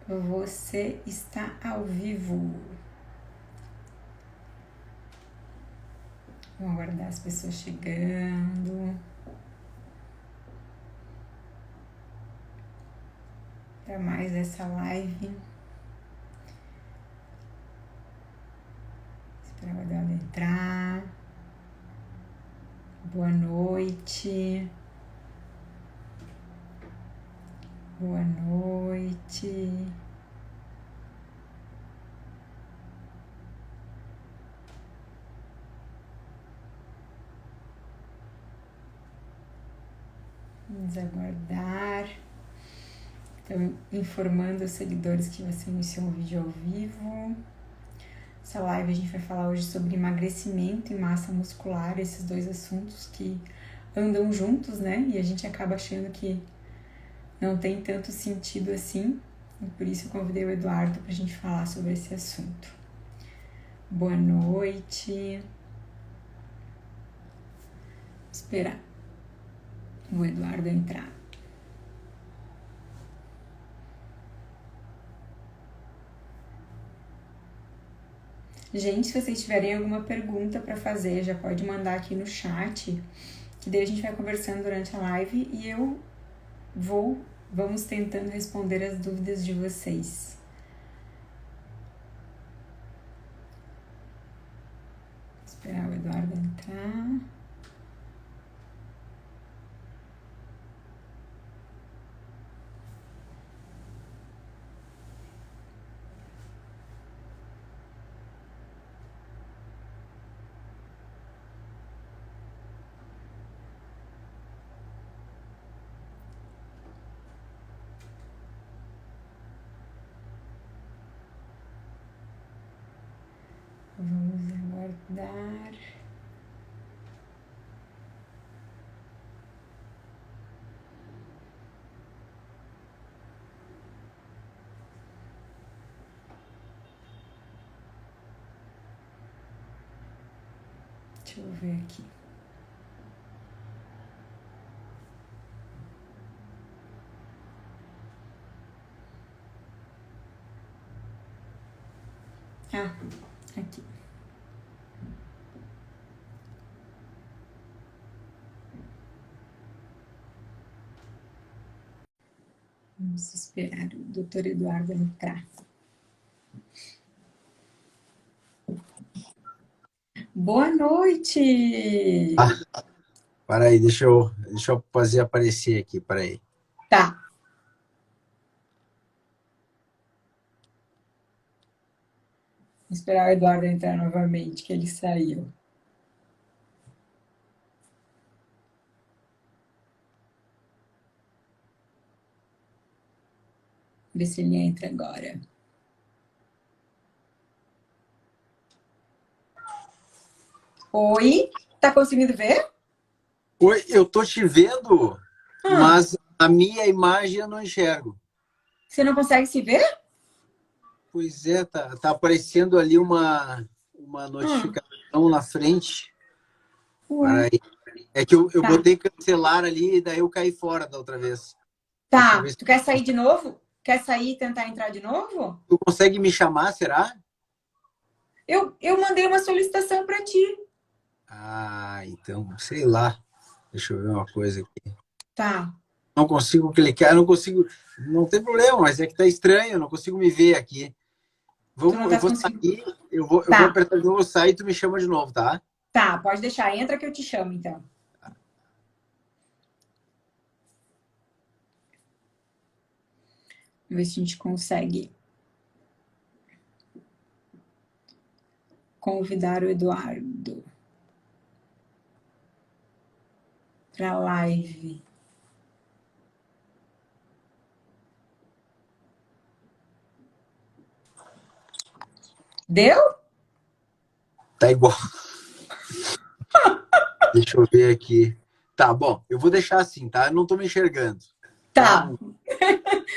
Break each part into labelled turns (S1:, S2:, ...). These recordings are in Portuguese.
S1: Você está ao vivo. Vamos aguardar as pessoas chegando. Para mais essa live. Esperar a Eduardo entrar. Boa noite. Boa noite. Vamos aguardar. Estou informando os seguidores que você iniciou o vídeo ao vivo. Essa live a gente vai falar hoje sobre emagrecimento e massa muscular, esses dois assuntos que andam juntos, né? E a gente acaba achando que não tem tanto sentido assim. E por isso eu convidei o Eduardo para a gente falar sobre esse assunto. Boa noite. Vou esperar o Eduardo entrar. Gente, se vocês tiverem alguma pergunta para fazer, já pode mandar aqui no chat, que daí a gente vai conversando durante a live e vamos tentando responder as dúvidas de vocês. Vou esperar o Eduardo entrar. Vamos aguardar. Deixa eu ver aqui. Ah, aqui. Vamos esperar o doutor Eduardo entrar. Boa noite!
S2: Para aí, deixa eu fazer aparecer aqui, para aí.
S1: Tá. Vou esperar o Eduardo entrar novamente, que ele saiu. Ver se ele entra agora. Oi? Tá conseguindo ver?
S2: Oi, eu tô te vendo, mas a minha imagem eu não enxergo.
S1: Você não consegue se ver?
S2: Pois é, tá aparecendo ali uma notificação na frente. Para
S1: Ué.
S2: aí. É que eu
S1: Tá.
S2: botei cancelar ali e daí eu caí fora da outra vez. Deixa eu
S1: Tá.
S2: ver se
S1: Tu quer sair de novo? Quer sair e tentar entrar de novo?
S2: tu consegue me chamar, será?
S1: Eu mandei uma solicitação para ti.
S2: Ah, então, sei lá. Deixa eu ver uma coisa aqui.
S1: Tá.
S2: Não consigo clicar, não consigo. Não tem problema, mas é que tá estranho, eu não consigo me ver aqui.
S1: Tu não
S2: Eu
S1: tá
S2: vou
S1: conseguindo.
S2: sair, eu vou
S1: Tá.
S2: apertar de novo, sair e tu me chama de novo, tá?
S1: Tá, pode deixar. Entra que eu te chamo, então. Vamos ver se a gente consegue convidar o Eduardo para live. Deu?
S2: Tá igual. Deixa eu ver aqui. Tá, bom, eu vou deixar assim, tá? Eu não tô me enxergando.
S1: Tá.
S2: Então,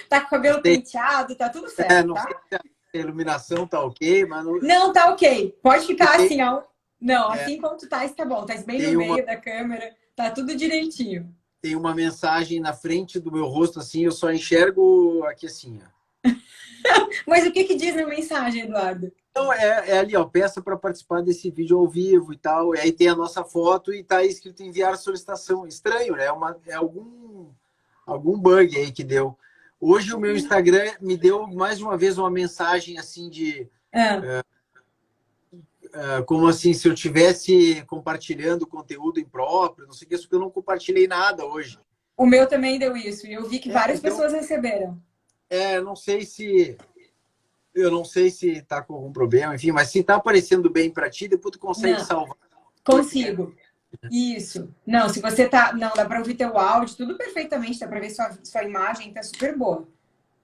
S1: Tá com o
S2: não
S1: cabelo
S2: sei,
S1: penteado, tá tudo certo,
S2: não sei
S1: tá?
S2: se a iluminação tá ok, mas não,
S1: Não, tá ok. Pode ficar
S2: tem,
S1: assim, ó. Não,
S2: é,
S1: assim como tu tá, está bom. Tá bem no
S2: tem uma,
S1: meio da câmera, tá tudo direitinho.
S2: tem uma mensagem na frente do meu rosto, assim, eu só enxergo aqui assim, ó.
S1: Mas o que que diz na mensagem, Eduardo?
S2: Então, é ali, ó, peça para participar desse vídeo ao vivo e tal. E aí tem a nossa foto e tá escrito enviar solicitação. Estranho, né? É algum bug aí que deu. Hoje o meu Instagram me deu mais uma vez uma mensagem assim de
S1: Ah,
S2: como assim, se eu tivesse compartilhando conteúdo impróprio, não sei o que, só que eu não compartilhei nada hoje.
S1: o meu também deu isso. E eu vi que várias
S2: Então,
S1: pessoas receberam.
S2: não sei se eu não sei se tá com algum problema, enfim, mas se tá aparecendo bem para ti, depois tu consegue
S1: Não,
S2: salvar.
S1: consigo. Isso. Não, se você tá. Não, dá para ouvir teu áudio, tudo perfeitamente, dá para ver sua imagem, tá super boa.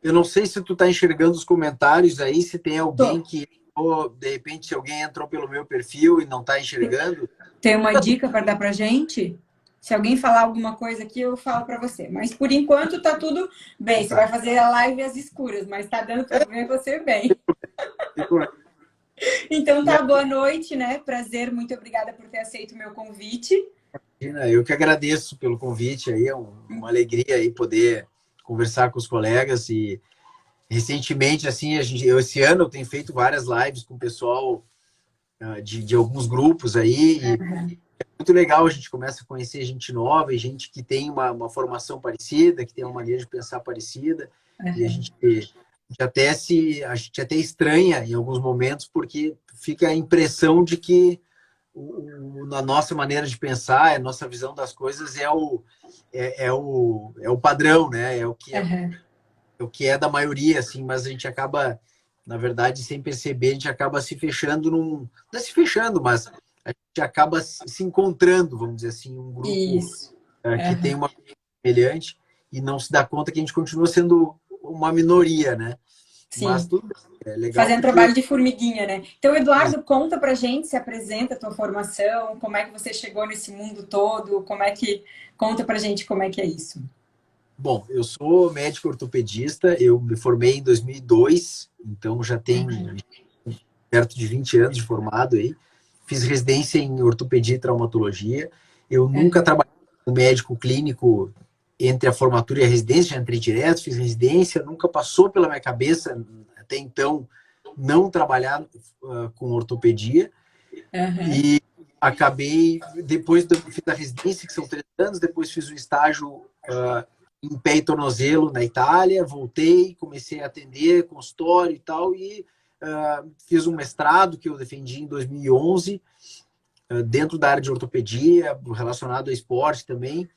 S2: Eu não sei se tu tá enxergando os comentários aí, se tem alguém
S1: Tô.
S2: que, ou, de repente, se alguém entrou pelo meu perfil e não tá enxergando.
S1: Tem uma dica para dar pra gente? Se alguém falar alguma coisa aqui, eu falo para você. Mas por enquanto tá tudo bem. Você vai
S2: Tá.
S1: fazer a live às escuras, mas tá dando para ver você bem. Então tá, boa noite, né? Prazer, muito obrigada por ter aceito o meu convite.
S2: Imagina, eu que agradeço pelo convite aí, é uma alegria aí poder conversar com os colegas e recentemente, assim, esse ano eu tenho feito várias lives com o pessoal de alguns grupos aí e é muito legal, a gente começa a conhecer gente nova e gente que tem uma formação parecida, que tem uma maneira de pensar parecida e a gente até estranha em alguns momentos porque fica a impressão de que na nossa maneira de pensar, a nossa visão das coisas é o padrão, né? É o que é da maioria, assim, mas a gente acaba, na verdade, sem perceber, a gente acaba se fechando não é se fechando, mas a gente acaba se encontrando, vamos dizer assim, um grupo
S1: Isso.
S2: que tem uma semelhante e não se dá conta que a gente continua sendo uma minoria, né? Mas
S1: Sim.
S2: tudo é legal
S1: Fazendo
S2: porque
S1: trabalho de formiguinha, né? Então, Eduardo, conta pra gente, se apresenta a tua formação, como é que você chegou nesse mundo todo, como é que. Conta pra gente como é que é isso.
S2: bom, eu sou médico ortopedista, eu me formei em 2002, então já tem perto de 20 anos de formado aí. Fiz residência em ortopedia e traumatologia. Eu nunca trabalhei como médico clínico entre a formatura e a residência, já entrei direto, fiz residência, nunca passou pela minha cabeça até então não trabalhar com ortopedia. E acabei, fiz a residência, que são 3 anos, depois fiz o estágio em pé e tornozelo na Itália, voltei, comecei a atender consultório e tal, e fiz um mestrado que eu defendi em 2011, dentro da área de ortopedia, relacionado ao esporte também.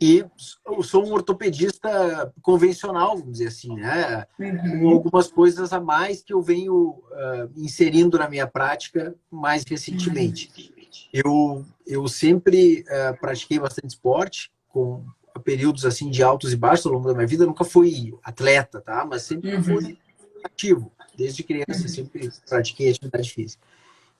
S2: E eu sou um ortopedista convencional, vamos dizer assim, né? Com algumas coisas a mais que eu venho inserindo na minha prática mais recentemente. Eu sempre pratiquei bastante esporte, com períodos assim de altos e baixos ao longo da minha vida. Eu nunca fui atleta, tá? Mas sempre fui ativo. Desde criança, sempre pratiquei atividade física.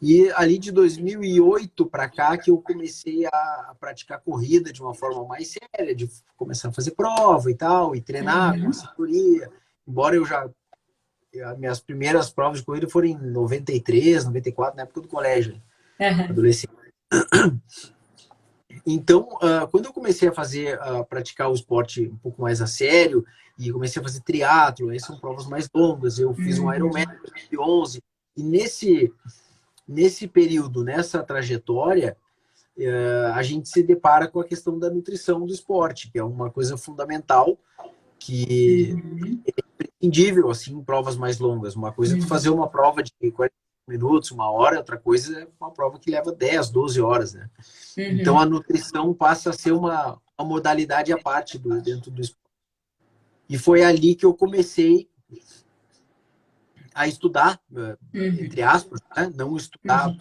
S2: E ali de 2008 para cá que eu comecei a praticar corrida de uma forma mais séria, de começar a fazer prova e tal, e treinar com assessoria. Embora as minhas primeiras provas de corrida foram em 93, 94, na época do colégio, adolescente. Então, quando eu comecei a praticar o esporte um pouco mais a sério, e comecei a fazer triatlo, aí são provas mais longas, eu fiz um Ironman em 2011, e nesse período, nessa trajetória, a gente se depara com a questão da nutrição do esporte, que é uma coisa fundamental, que é imprescindível, assim, em provas mais longas. Uma coisa é tu fazer uma prova de 40 minutos, 1 hora, outra coisa é uma prova que leva 10, 12 horas, né? Então, a nutrição passa a ser uma modalidade à parte dentro do esporte. E foi ali que eu comecei a estudar, entre aspas, né? Não estudar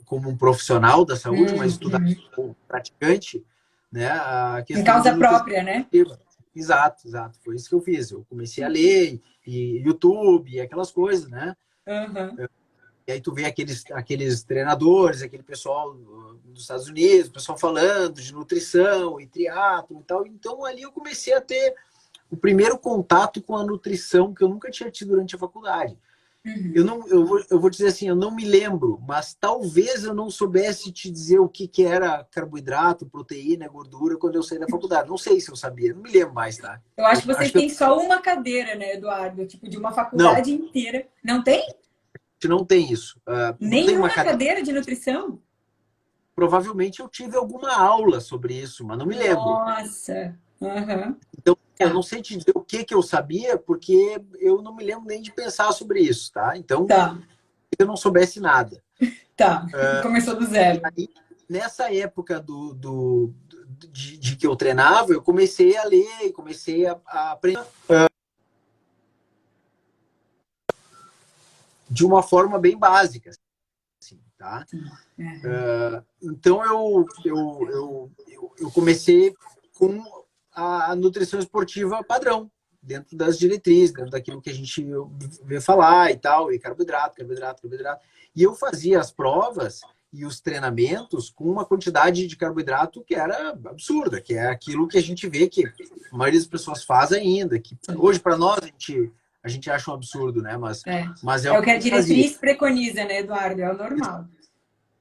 S2: como um profissional da saúde, mas estudar como praticante, né? A
S1: Em
S2: questão de
S1: causa
S2: nutrição.
S1: própria, né?
S2: Exato, exato. Foi isso que eu fiz. Eu comecei a ler, e YouTube, e aquelas coisas, né? E aí tu vê aqueles treinadores, aquele pessoal dos Estados Unidos, o pessoal falando de nutrição e triatlo e tal. Então ali eu comecei a ter o primeiro contato com a nutrição que eu nunca tinha tido durante a faculdade.
S1: Uhum.
S2: Eu vou dizer assim, eu não me lembro, mas talvez eu não soubesse te dizer o que, que era carboidrato, proteína, gordura quando eu saí da faculdade. Não sei se eu sabia, não me lembro mais, tá?
S1: Eu acho
S2: Eu
S1: que
S2: acho
S1: vocês
S2: que eu,
S1: têm só uma cadeira, né, Eduardo? Tipo, de uma
S2: não,
S1: faculdade inteira. Não tem?
S2: a gente não tem isso. Não tem uma
S1: Nenhuma
S2: cadeira.
S1: cadeira de nutrição?
S2: Provavelmente eu tive alguma aula sobre isso, mas não me lembro.
S1: Nossa! Aham.
S2: Então, eu não
S1: Tá,
S2: sei te dizer o que, que eu sabia, porque eu não me lembro nem de pensar sobre isso, tá? Então,
S1: tá,
S2: eu não soubesse nada.
S1: tá. Começou do
S2: E
S1: zero.
S2: aí, nessa época de que eu treinava, eu comecei a ler e comecei a aprender de uma forma bem básica, assim, tá?
S1: Aham.
S2: Então, eu comecei com a nutrição esportiva padrão, dentro das diretrizes, dentro daquilo que a gente vê falar e tal, e carboidrato, carboidrato, carboidrato. E eu fazia as provas e os treinamentos com uma quantidade de carboidrato que era absurda, que é aquilo que a gente vê que a maioria das pessoas faz ainda, que
S1: Sim.
S2: hoje para nós a gente acha um absurdo, né?
S1: É.
S2: Mas é
S1: É
S2: o
S1: o que
S2: que
S1: a
S2: eu fazia.
S1: diretriz preconiza, né, Eduardo? É o normal.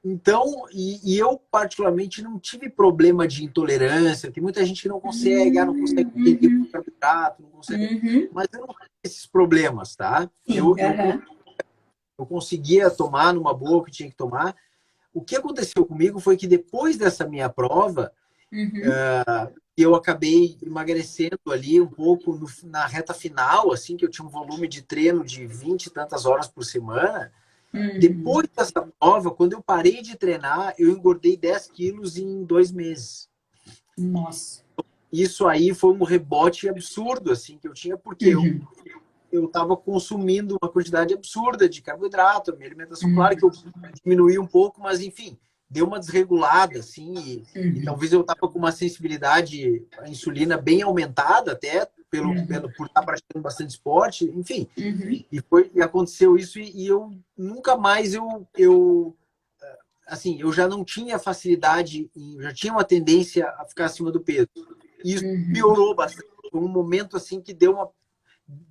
S2: Então, eu particularmente não tive problema de intolerância. Tem muita gente que não consegue entender o
S1: Uhum,
S2: carboidrato, não consegue.
S1: uhum.
S2: Mas eu não tive esses problemas, tá?
S1: Sim, aham.
S2: Eu conseguia tomar numa boa o que tinha que tomar. O que aconteceu comigo foi que depois dessa minha prova,
S1: Uhum,
S2: eu acabei emagrecendo ali um pouco na reta final, assim, que eu tinha um volume de treino de 20 e tantas horas por semana.
S1: uhum.
S2: Depois dessa prova, quando eu parei de treinar, eu engordei 10 quilos em 2 meses.
S1: Nossa.
S2: Isso aí foi um rebote absurdo, assim, que eu tinha, porque
S1: Uhum,
S2: eu estava consumindo uma quantidade absurda de carboidrato, a minha alimentação, claro que
S1: uhum,
S2: eu diminuí um pouco, mas enfim, deu uma desregulada, assim, e
S1: uhum,
S2: talvez eu estava com uma sensibilidade à insulina bem aumentada, até
S1: uhum,
S2: por estar praticando bastante esporte, enfim,
S1: uhum,
S2: e aconteceu isso, e eu nunca mais assim, eu já não tinha facilidade, eu já tinha uma tendência a ficar acima do peso. E isso
S1: uhum,
S2: piorou bastante. Foi um momento assim que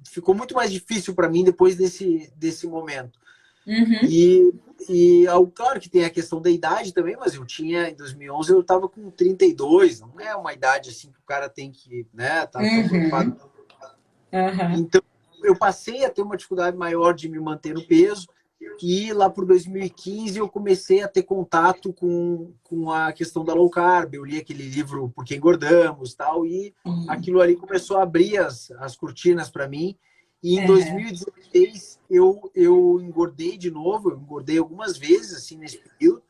S2: ficou muito mais difícil para mim depois desse momento.
S1: uhum.
S2: E, claro que tem a questão da idade também, mas eu tinha, em 2011, eu estava com 32, não é uma idade assim que o cara tem que, né, tá tão preocupado.
S1: Uhum. Aham.
S2: Então, eu passei a ter uma dificuldade maior de me manter no peso, e lá por 2015 eu comecei a ter contato com a questão da low carb. Eu li aquele livro Por que Engordamos, tal, e
S1: Sim.
S2: aquilo ali começou a abrir as cortinas para mim. E em
S1: Aham.
S2: 2016 eu engordei de novo, eu engordei algumas vezes assim nesse período.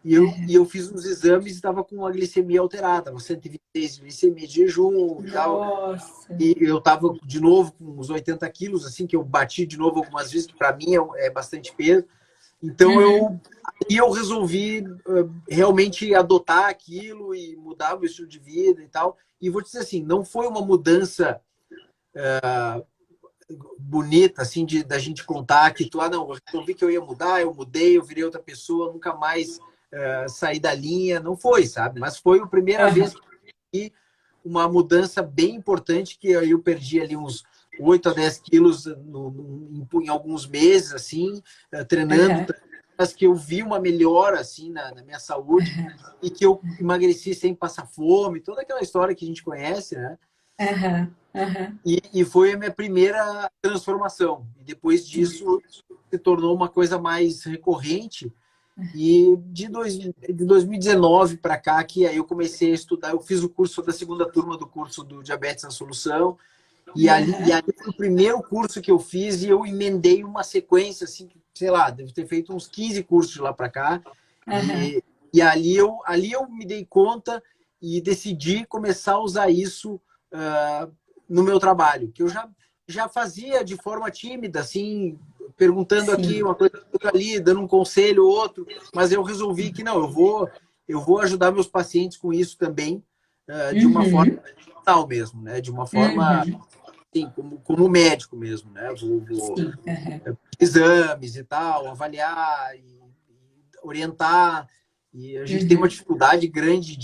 S2: E eu fiz uns exames e estava com a glicemia alterada, estava 126 de glicemia de jejum e tal.
S1: Nossa.
S2: E eu estava de novo com uns 80 quilos, assim, que eu bati de novo algumas vezes, que para mim é bastante peso. Então
S1: Uhum.
S2: eu resolvi realmente adotar aquilo e mudar o meu estilo de vida e tal. E vou dizer assim, não foi uma mudança bonita, assim, da gente contar que não, eu resolvi que eu ia mudar, eu mudei, eu virei outra pessoa, nunca mais saí da linha. Não foi, sabe? Mas foi a primeira
S1: Aham.
S2: vez que uma mudança bem importante, que eu perdi ali uns 8 a 10 quilos em alguns meses, assim, treinando,
S1: Aham.
S2: mas que eu vi uma melhora, assim, na minha saúde, e que eu emagreci sem passar fome, toda aquela história que a gente conhece, né?
S1: Aham. Aham.
S2: E foi a minha primeira transformação. E depois
S1: Sim.
S2: disso, se tornou uma coisa mais recorrente. E de 2019 para cá, que aí eu comecei a estudar, eu fiz o curso da segunda turma do curso do Diabetes na Solução, e ali
S1: Aham.
S2: foi o primeiro curso que eu fiz, e eu emendei uma sequência, assim, sei lá, devo ter feito uns 15 cursos de lá para cá,
S1: Aham.
S2: e ali eu me dei conta e decidi começar a usar isso no meu trabalho, que eu já fazia de forma tímida, assim, perguntando aqui
S1: Sim.
S2: uma coisa outra ali, dando um conselho outro, mas eu resolvi que não, eu vou ajudar meus pacientes com isso também, de uma forma
S1: Uhum.
S2: tal mesmo, né? De uma forma,
S1: Uhum.
S2: assim, como médico mesmo, né? Vou
S1: Sim. Aham.
S2: exames e tal, avaliar e orientar. E a gente tem uma
S1: Uhum.
S2: dificuldade grande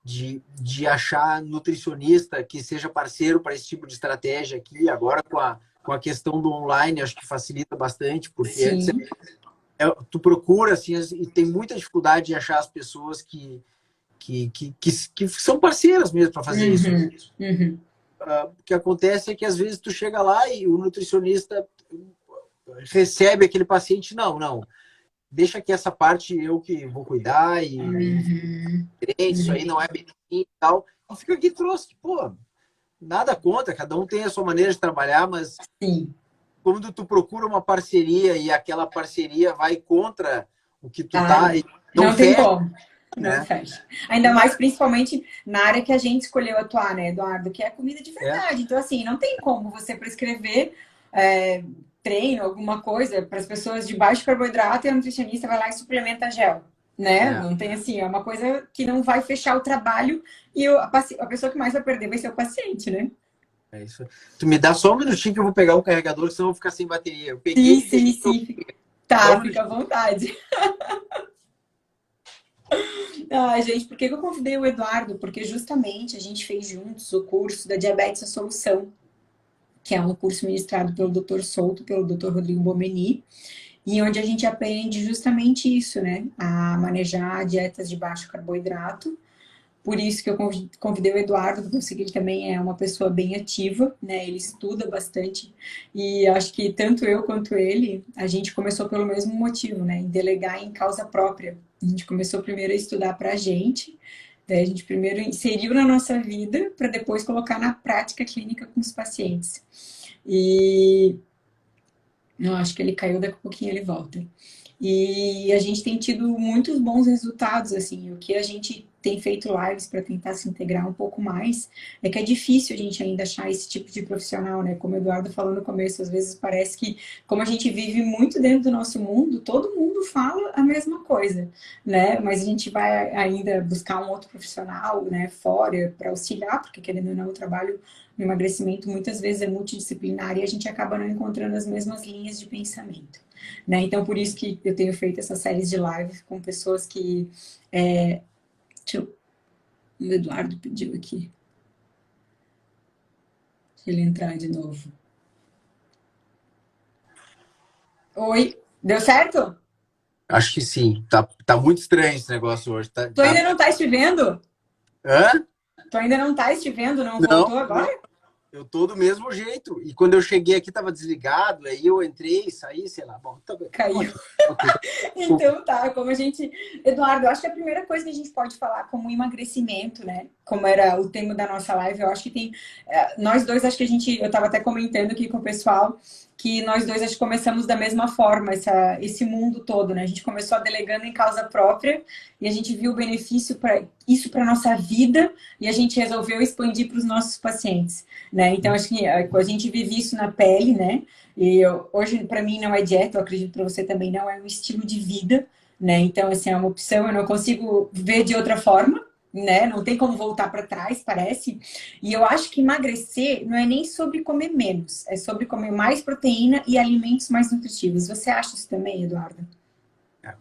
S2: de achar nutricionista que seja parceiro para esse tipo de estratégia aqui. Agora, com a questão do online, acho que facilita bastante, porque antes
S1: Sim.
S2: tu procura, assim, e tem muita dificuldade de achar as pessoas que são parceiras mesmo para fazer isso.
S1: Uhum, uhum.
S2: O que acontece é que às vezes tu chega lá e o nutricionista recebe aquele paciente, não, deixa que essa parte eu que vou cuidar e
S1: Uhum,
S2: isso aí não é bem assim e tal. E fica aqui trouxe, pô, nada contra, cada um tem a sua maneira de trabalhar, mas
S1: sim.
S2: quando tu procura uma parceria e aquela parceria vai contra o que tu
S1: Ah,
S2: tá,
S1: não.
S2: não
S1: Não tem
S2: fecha,
S1: como. Não
S2: né?
S1: fecha. Ainda mais, principalmente, na área que a gente escolheu atuar, né, Eduardo? Que é a comida de
S2: É,
S1: verdade. Então, assim, não tem como você prescrever é, treino, alguma coisa, para as pessoas de baixo carboidrato e a nutricionista vai lá e suplementa gel. Né?
S2: é,
S1: Não tem assim, é uma coisa que não vai fechar o trabalho e a pessoa que mais vai perder vai ser o paciente, né?
S2: é isso. Tu me dá só um minutinho que eu vou pegar o carregador, senão eu vou ficar sem bateria. Eu
S1: Sim,
S2: peguei e
S1: sim,
S2: deixei.
S1: sim.
S2: Só um
S1: Tá, fica à
S2: minutinho.
S1: vontade. Ah, gente, por que eu convidei o Eduardo? Porque justamente a gente fez juntos o curso da Diabetes a Solução, que é um curso ministrado pelo Dr. Souto, pelo Dr. Rodrigo Bomeni, e onde a gente aprende justamente isso, né? A manejar dietas de baixo carboidrato. Por isso que eu convidei o Eduardo, porque eu sei que ele também é uma pessoa bem ativa, né? Ele estuda bastante. E acho que tanto eu quanto ele, a gente começou pelo mesmo motivo, né? Em delegar em causa própria. A gente começou primeiro a estudar para a gente, daí a gente primeiro inseriu na nossa vida para depois colocar na prática clínica com os pacientes. E eu acho que ele caiu, daqui a pouquinho ele volta. E a gente tem tido muitos bons resultados, assim. O que a gente tem feito lives para tentar se integrar um pouco mais é que é difícil a gente ainda achar esse tipo de profissional, né? Como o Eduardo falou no começo, às vezes parece que, como a gente vive muito dentro do nosso mundo, todo mundo fala a mesma coisa, né? Mas a gente vai ainda buscar um outro profissional, né, fora, para auxiliar, porque querendo ou não, o trabalho no emagrecimento muitas vezes é multidisciplinar e a gente acaba não encontrando as mesmas linhas de pensamento. Né? Então, por isso que eu tenho feito essas séries de live com pessoas que. O Eduardo pediu aqui, se ele entrar de novo. Oi, deu certo?
S2: Acho que sim. Tá muito estranho esse negócio hoje.
S1: Tu ainda não tá estivendo?
S2: Hã?
S1: Tu ainda não tá estivendo? Não
S2: Não,
S1: voltou
S2: não.
S1: agora?
S2: Eu tô do mesmo jeito. E quando eu cheguei aqui, tava desligado. Aí eu entrei, saí, sei lá. Bom, tá bem.
S1: Caiu.
S2: Ok, ok. Desculpa.
S1: Então tá, como a gente. Eduardo, eu acho que a primeira coisa que a gente pode falar como emagrecimento, né? Como era o tema da nossa live, eu acho que tem. Nós dois, acho que a gente. Eu tava até comentando aqui com o pessoal que nós dois acho que começamos da mesma forma, esse mundo todo, né? A gente começou a delegando em causa própria e a gente viu o benefício para isso para nossa vida e a gente resolveu expandir para os nossos pacientes, né? Então acho que a gente vive isso na pele, né? E hoje, para mim, não é dieta, eu acredito para você também não, é um estilo de vida, né? Então, assim, é uma opção, eu não consigo ver de outra forma, né? Não tem como voltar para trás, parece. E eu acho que emagrecer não é nem sobre comer menos, é sobre comer mais proteína e alimentos mais nutritivos. Você acha isso também, Eduardo?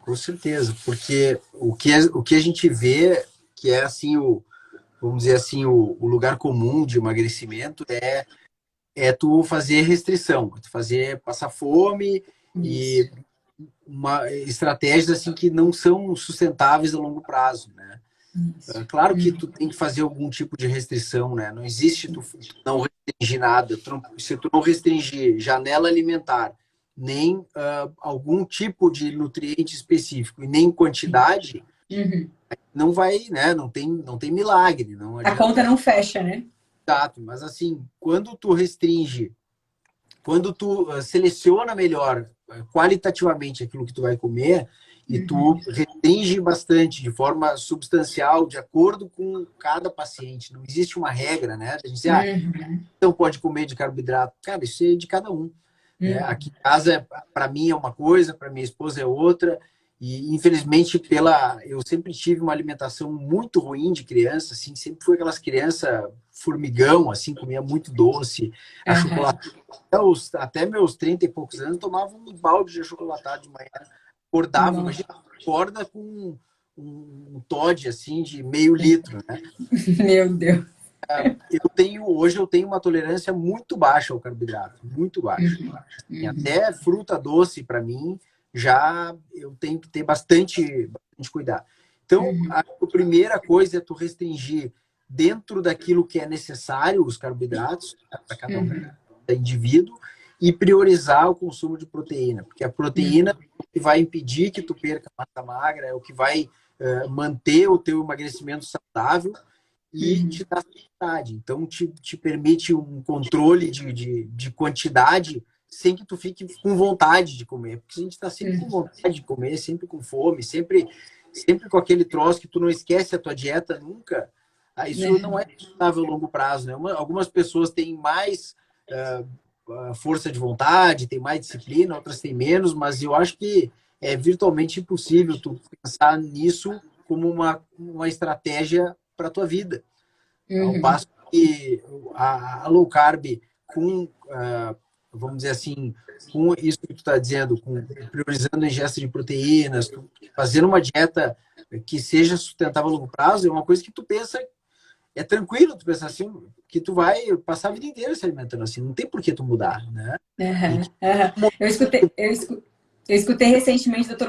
S2: Com certeza. Porque o que a gente vê, que é assim, vamos dizer assim, o lugar comum de emagrecimento é tu fazer restrição, tu fazer passar fome
S1: Isso.
S2: e estratégias assim que não são sustentáveis a longo prazo, né?
S1: Isso.
S2: Claro que tu tem que fazer algum tipo de restrição, né? Não existe tu não restringir nada. Se tu não restringir janela alimentar, nem algum tipo de nutriente específico e nem quantidade,
S1: Uhum.
S2: não vai, né? Não tem milagre, não
S1: A conta
S2: adianta.
S1: não fecha, né?
S2: Exato, mas assim, quando tu restringe, quando tu seleciona melhor qualitativamente aquilo que tu vai comer e tu
S1: Uhum.
S2: restringe bastante de forma substancial de acordo com cada paciente. Não existe uma regra, né? A gente diz,
S1: Uhum.
S2: não pode comer de carboidrato. Cara, isso é de cada um. Né?
S1: Uhum.
S2: Aqui em casa, para mim é uma coisa, para minha esposa é outra. E infelizmente eu sempre tive uma alimentação muito ruim de criança, assim, sempre fui aquelas crianças formigão, assim, comia muito doce,
S1: Uhum.
S2: achocolatado. Até meus 30 e poucos anos, tomava um balde de achocolatado de manhã, acordava,
S1: Nossa.
S2: imagina, acorda com um Toddy, assim, de meio litro, né?
S1: Meu Deus.
S2: Hoje eu tenho uma tolerância muito baixa ao carboidrato, muito baixa. E até fruta doce, para mim, já eu tenho que ter bastante cuidado. Então, a primeira coisa é tu restringir dentro daquilo que é necessário os carboidratos para cada indivíduo e priorizar o consumo de proteína, porque a proteína é o que vai impedir que tu perca massa magra, é o que vai manter o teu emagrecimento saudável e te dá saciedade. Então, te permite um controle de quantidade sem que tu fique com vontade de comer. Porque a gente está sempre com vontade de comer, sempre com fome, sempre com aquele troço que tu não esquece a tua dieta nunca. Isso não é sustentável a longo prazo, né? Algumas pessoas têm mais força de vontade, têm mais disciplina, outras têm menos, mas eu acho que é virtualmente impossível tu pensar nisso como uma estratégia para a tua vida. Ao passo que a low carb com, vamos dizer assim, com isso que tu está dizendo, priorizando a ingesta de proteínas, fazendo uma dieta que seja sustentável a longo prazo, é uma coisa que tu pensa, é tranquilo tu pensar assim, que tu vai passar a vida inteira se alimentando assim, não tem por que tu mudar, né?
S1: Eu escutei recentemente o Dr.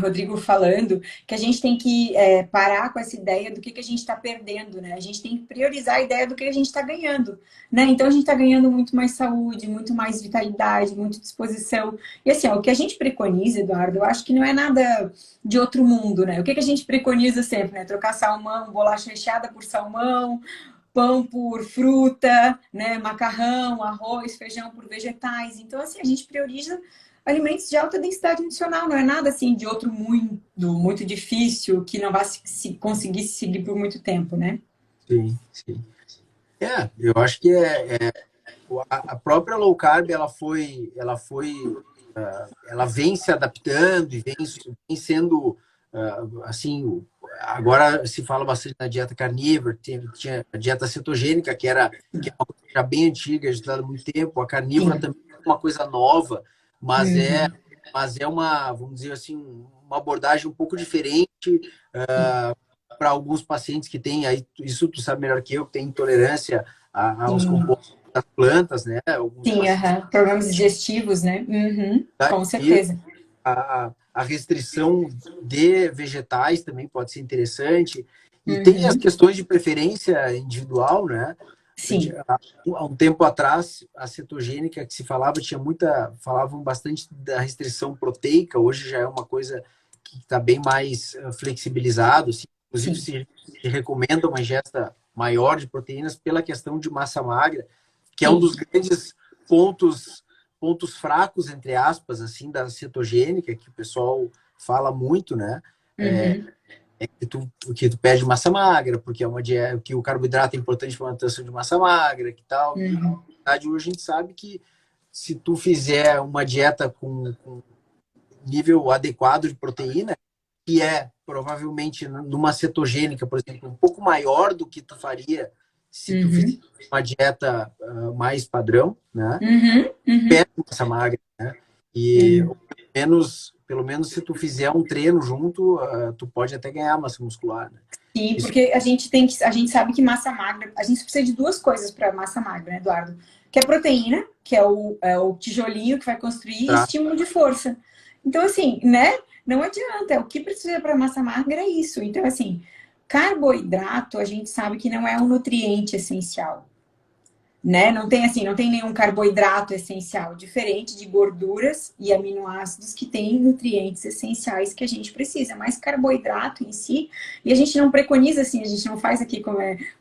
S1: Rodrigo falando que a gente tem que parar com essa ideia do que a gente está perdendo, né? A gente tem que priorizar a ideia do que a gente está ganhando, né? Então a gente está ganhando muito mais saúde, muito mais vitalidade, muita disposição. E assim, ó, o que a gente preconiza, Eduardo, eu acho que não é nada de outro mundo, né? O que a gente preconiza sempre, né? Trocar salmão, bolacha recheada por salmão, pão por fruta, né? Macarrão, arroz, feijão por vegetais. Então, assim, a gente prioriza alimentos de alta densidade nutricional, não é nada assim de outro mundo, muito difícil, que não vai conseguir seguir por muito tempo, né?
S2: Sim, sim. Eu acho que a própria low carb, ela vem se adaptando e vem sendo, assim, agora se fala bastante na dieta carnívora, tinha a dieta cetogênica, que é uma coisa já bem antiga, já está há muito tempo, a carnívora também é uma coisa nova, mas é uma, vamos dizer assim, uma abordagem um pouco diferente para alguns pacientes que têm, aí, isso tu sabe melhor que eu, que tem intolerância aos compostos das plantas, né? Alguns
S1: Sim, problemas digestivos, né? Com certeza.
S2: A restrição de vegetais também pode ser interessante. E tem as questões de preferência individual, né?
S1: Sim.
S2: Há um tempo atrás, a cetogênica que se falava, falavam bastante da restrição proteica, hoje já é uma coisa que está bem mais flexibilizado, assim. Inclusive se recomenda uma ingesta maior de proteínas pela questão de massa magra, que é um dos grandes pontos fracos, entre aspas, assim, da cetogênica, que o pessoal fala muito, né? Que tu perde massa magra, porque é uma dieta, que o carboidrato é importante para a manutenção de massa magra, que tal. E, na verdade, hoje a gente sabe que se tu fizer uma dieta com nível adequado de proteína, que é provavelmente numa cetogênica, por exemplo, um pouco maior do que tu faria se tu fizer uma dieta mais padrão, né? Perde massa magra, né? E pelo menos se tu fizer um treino junto, tu pode até ganhar massa muscular, né?
S1: Sim, porque a gente sabe que massa magra, a gente precisa de duas coisas para massa magra, né, Eduardo? Que é proteína, que é o tijolinho que vai construir, e estímulo de força. Então, assim, né? Não adianta. O que precisa para massa magra é isso. Então, assim, carboidrato, a gente sabe que não é um nutriente essencial, né? Não tem nenhum carboidrato essencial, diferente de gorduras e aminoácidos que têm nutrientes essenciais que a gente precisa, mas carboidrato em si, e a gente não preconiza assim, a gente não faz aqui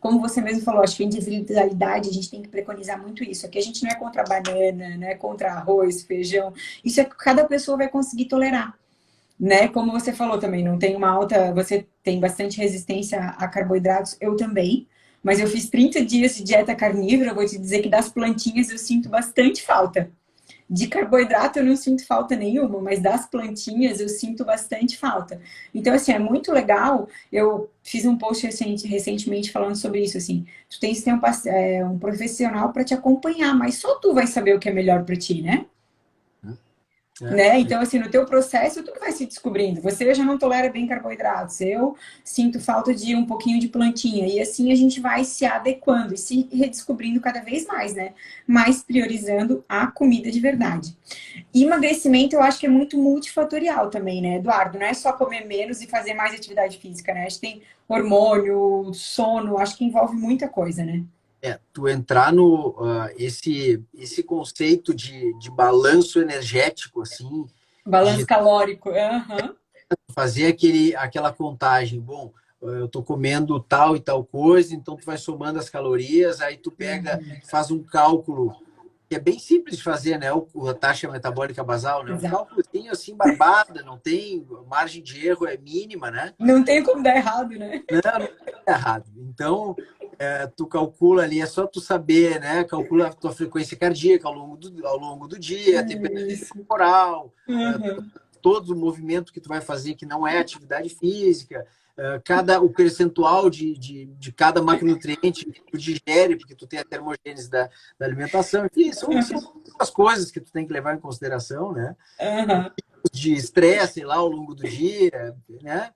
S1: como você mesmo falou, acho que individualidade, a gente tem que preconizar muito isso. Aqui a gente não é contra a banana, não é contra arroz, feijão, isso é que cada pessoa vai conseguir tolerar. Né? Como você falou também, não tem você tem bastante resistência a carboidratos, eu também, mas eu fiz 30 dias de dieta carnívora, eu vou te dizer que das plantinhas eu sinto bastante falta. De carboidrato eu não sinto falta nenhuma, mas das plantinhas eu sinto bastante falta. Então, assim, é muito legal. Eu fiz um post recentemente falando sobre isso, assim. Tu tens que ter um profissional para te acompanhar, mas só tu vai saber o que é melhor para ti, né? Né? Então, assim, no teu processo, tu vai se descobrindo. Você já não tolera bem carboidratos, eu sinto falta de um pouquinho de plantinha. E assim a gente vai se adequando e se redescobrindo cada vez mais, né? Mas priorizando a comida de verdade. E emagrecimento, eu acho que é muito multifatorial também, né, Eduardo? Não é só comer menos e fazer mais atividade física, né? A gente tem hormônio, sono, acho que envolve muita coisa, né?
S2: Tu entrar no esse conceito de balanço energético, assim,
S1: Balanço
S2: de
S1: calórico. Aham.
S2: fazer aquela contagem. Bom, eu tô comendo tal e tal coisa, então tu vai somando as calorias, aí tu pega,
S1: Uhum.
S2: faz um cálculo que é bem simples de fazer, né? A taxa metabólica basal, né? Um
S1: Exato.
S2: cálculo assim barbada, não tem margem de erro, é mínima, né?
S1: Não tem como dar errado, né?
S2: Não é errado. Então, tu calcula ali, é só tu saber, né? Calcula a tua frequência cardíaca ao longo do dia, a temperatura
S1: Isso.
S2: corporal,
S1: Uhum.
S2: todo o movimento que tu vai fazer que não é atividade física, o percentual de cada macronutriente que tu digere, porque tu tem a termogênese da alimentação. Enfim, são as coisas que tu tem que levar em consideração, né?
S1: Uhum.
S2: De estresse, sei lá, ao longo do dia, né?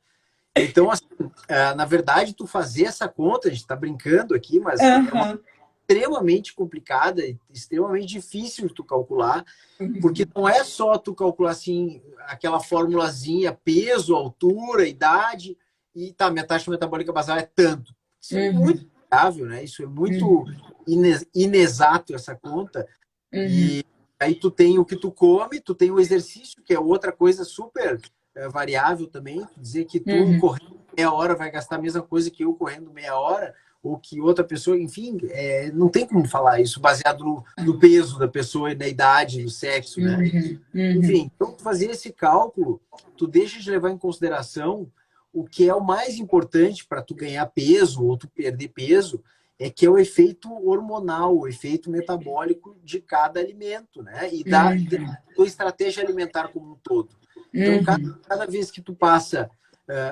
S2: Então, assim, na verdade, tu fazer essa conta, a gente está brincando aqui, mas é uma
S1: Uhum.
S2: extremamente complicada, extremamente difícil de tu calcular, porque
S1: Uhum.
S2: não é só tu calcular assim aquela formulazinha, peso, altura, idade, e tá, minha taxa metabólica basal é tanto. Isso é muito
S1: Uhum.
S2: variável, né? Isso é muito
S1: Uhum.
S2: inexato essa conta.
S1: Uhum.
S2: E aí tu tem o que tu come, tu tem o exercício, que é outra coisa super variável também. Dizer que tu
S1: Uhum.
S2: correndo meia hora vai gastar a mesma coisa que eu correndo meia hora, ou que outra pessoa, enfim, não tem como falar isso baseado no peso da pessoa e na idade, no sexo, né?
S1: Uhum. Uhum.
S2: Enfim, então tu fazer esse cálculo, tu deixa de levar em consideração o que é o mais importante para tu ganhar peso ou tu perder peso, é que é o efeito hormonal, o efeito metabólico de cada alimento, né? E da
S1: Uhum.
S2: tua estratégia alimentar como um todo. Então,
S1: Uhum.
S2: cada vez que tu passa,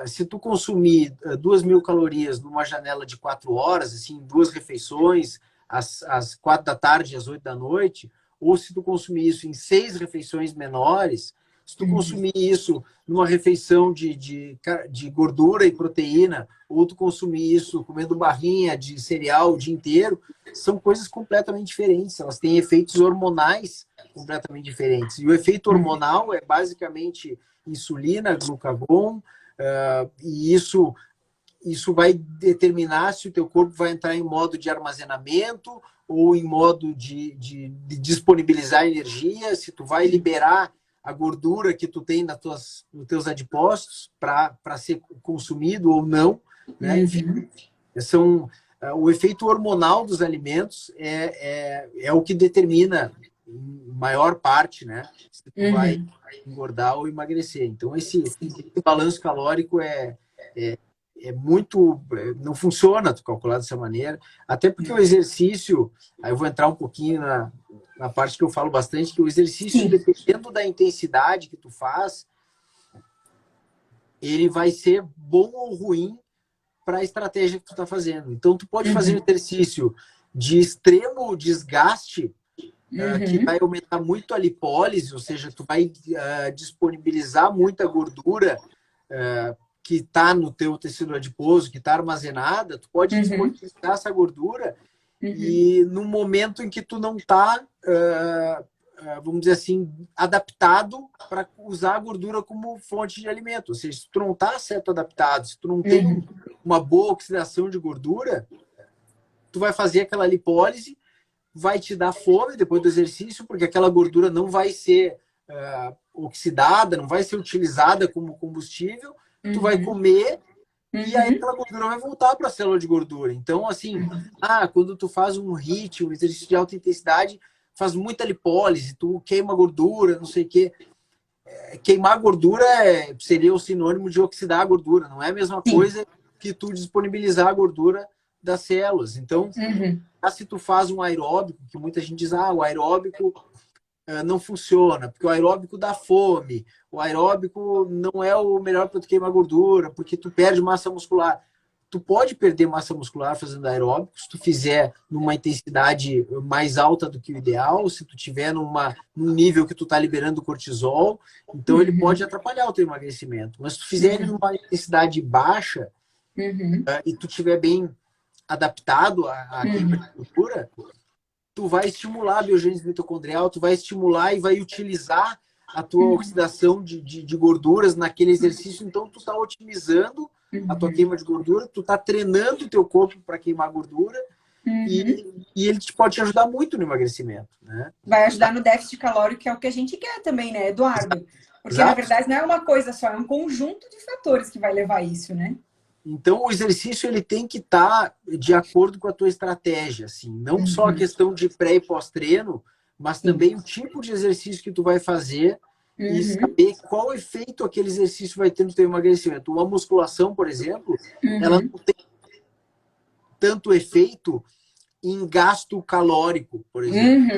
S2: se tu consumir 2.000 calorias numa janela de 4 horas, assim, duas refeições, às 4 da tarde e às 8 da noite, ou se tu consumir isso em 6 refeições menores, se tu
S1: Uhum.
S2: consumir isso numa refeição de gordura e proteína, ou tu consumir isso comendo barrinha de cereal o dia inteiro, são coisas completamente diferentes. Elas têm efeitos hormonais completamente diferentes. E o efeito
S1: Uhum.
S2: hormonal é basicamente insulina, glucagon, e isso vai determinar se o teu corpo vai entrar em modo de armazenamento ou em modo de disponibilizar energia, se tu vai liberar a gordura que tu tem nos teus adipócitos para ser consumido ou não, né? Enfim,
S1: Uhum.
S2: são o efeito hormonal dos alimentos é o que determina em maior parte, né, se tu vai
S1: Uhum.
S2: engordar ou emagrecer. Então esse balanço calórico é muito não funciona tu calcular dessa maneira, até porque o exercício, aí eu vou entrar um pouquinho na parte que eu falo bastante, que o exercício,
S1: Sim.
S2: dependendo da intensidade que tu faz, ele vai ser bom ou ruim para a estratégia que tu está fazendo. Então, tu pode fazer um
S1: Uhum.
S2: exercício de extremo desgaste, que
S1: Uhum.
S2: vai aumentar muito a lipólise, ou seja, tu vai disponibilizar muita gordura que está no teu tecido adiposo, que está armazenada, tu pode
S1: Uhum.
S2: disponibilizar essa gordura
S1: Uhum.
S2: e no momento em que tu não está, vamos dizer assim, adaptado para usar a gordura como fonte de alimento. Ou seja, se tu não está certo adaptado, se tu não tem
S1: Uhum.
S2: uma boa oxidação de gordura, tu vai fazer aquela lipólise, vai te dar fome depois do exercício, porque aquela gordura não vai ser oxidada, não vai ser utilizada como combustível, tu vai
S1: Uhum.
S2: comer e aí
S1: Uhum.
S2: aquela gordura vai voltar para a célula de gordura. Então, assim, quando tu faz um HIIT, um exercício de alta intensidade, faz muita lipólise, tu queima gordura, não sei o quê. Queimar gordura seria o sinônimo de oxidar a gordura, não é a mesma
S1: Sim.
S2: coisa que tu disponibilizar a gordura das células. Então,
S1: Uhum.
S2: se tu faz um aeróbico, que muita gente diz, o aeróbico não funciona, porque o aeróbico dá fome, o aeróbico não é o melhor para tu queimar gordura, porque tu perde massa muscular. tu pode perder massa muscular fazendo aeróbico, se tu fizer numa intensidade mais alta do que o ideal, se tu tiver num nível que tu tá liberando cortisol, então ele pode atrapalhar o teu emagrecimento. Mas se tu fizer ele numa intensidade baixa, e tu tiver bem adaptado à queima de gordura, tu vai estimular a biogênese mitocondrial, tu vai estimular e vai utilizar a tua oxidação de gorduras naquele exercício, então tu tá otimizando a tua queima de gordura, tu tá treinando o teu corpo para queimar gordura e ele pode te ajudar muito no emagrecimento, né?
S1: Vai ajudar no déficit calórico, que é o que a gente quer também, né, Eduardo? Porque,
S2: Exato.
S1: na verdade, não é uma coisa só, é um conjunto de fatores que vai levar a isso, né?
S2: Então, o exercício ele tem que estar de acordo com a tua estratégia, assim, não só a questão de pré e pós-treino, mas também o tipo de exercício que tu vai fazer e saber qual efeito aquele exercício vai ter no teu emagrecimento. Uma musculação, por exemplo, ela não tem tanto efeito em gasto calórico, por exemplo.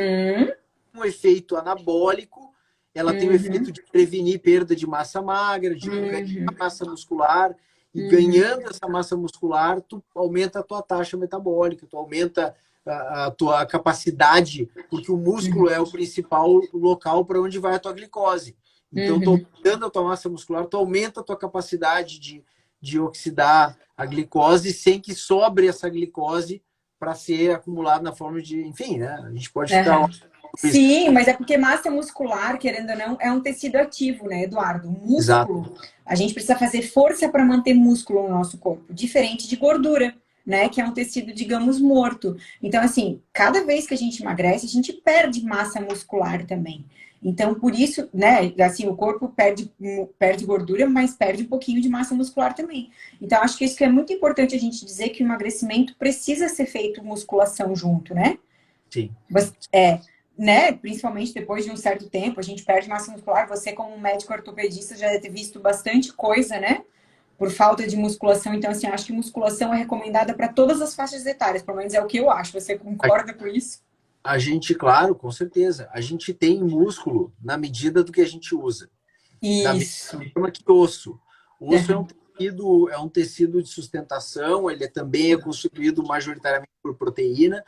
S2: Um efeito anabólico, ela tem o efeito de prevenir perda de massa magra, de ganhar massa muscular, e ganhando essa massa muscular, tu aumenta a tua taxa metabólica, tu aumenta a tua capacidade, porque o músculo é o principal local para onde vai a tua glicose. Então, tu aumentando a tua massa muscular, tu aumenta a tua capacidade de oxidar a glicose sem que sobre essa glicose para ser acumulado na forma de... Enfim, né? A gente pode ficar...
S1: Sim, mas é porque massa muscular, querendo ou não, é um tecido ativo, né, Eduardo? O músculo, exato, a gente precisa fazer força para manter músculo no nosso corpo, diferente de gordura, né, que é um tecido, digamos, morto. Então, assim, cada vez que a gente emagrece, a gente perde massa muscular também. Então, por isso, né, assim, o corpo perde gordura, mas perde um pouquinho de massa muscular também. Então, acho que isso que é muito importante a gente dizer que o emagrecimento precisa ser feito musculação junto, né?
S2: Sim.
S1: Né? Principalmente depois de um certo tempo, a gente perde massa muscular. Você, como médico ortopedista, já deve ter visto bastante coisa, né? Por falta de musculação. Então, assim, acho que musculação é recomendada para todas as faixas etárias. Pelo menos é o que eu acho. Você concorda com isso?
S2: A gente, claro, com certeza. A gente tem músculo na medida do que a gente usa.
S1: Isso.
S2: Da mesma que osso. O osso é um tecido de sustentação, ele também é constituído majoritariamente por proteína.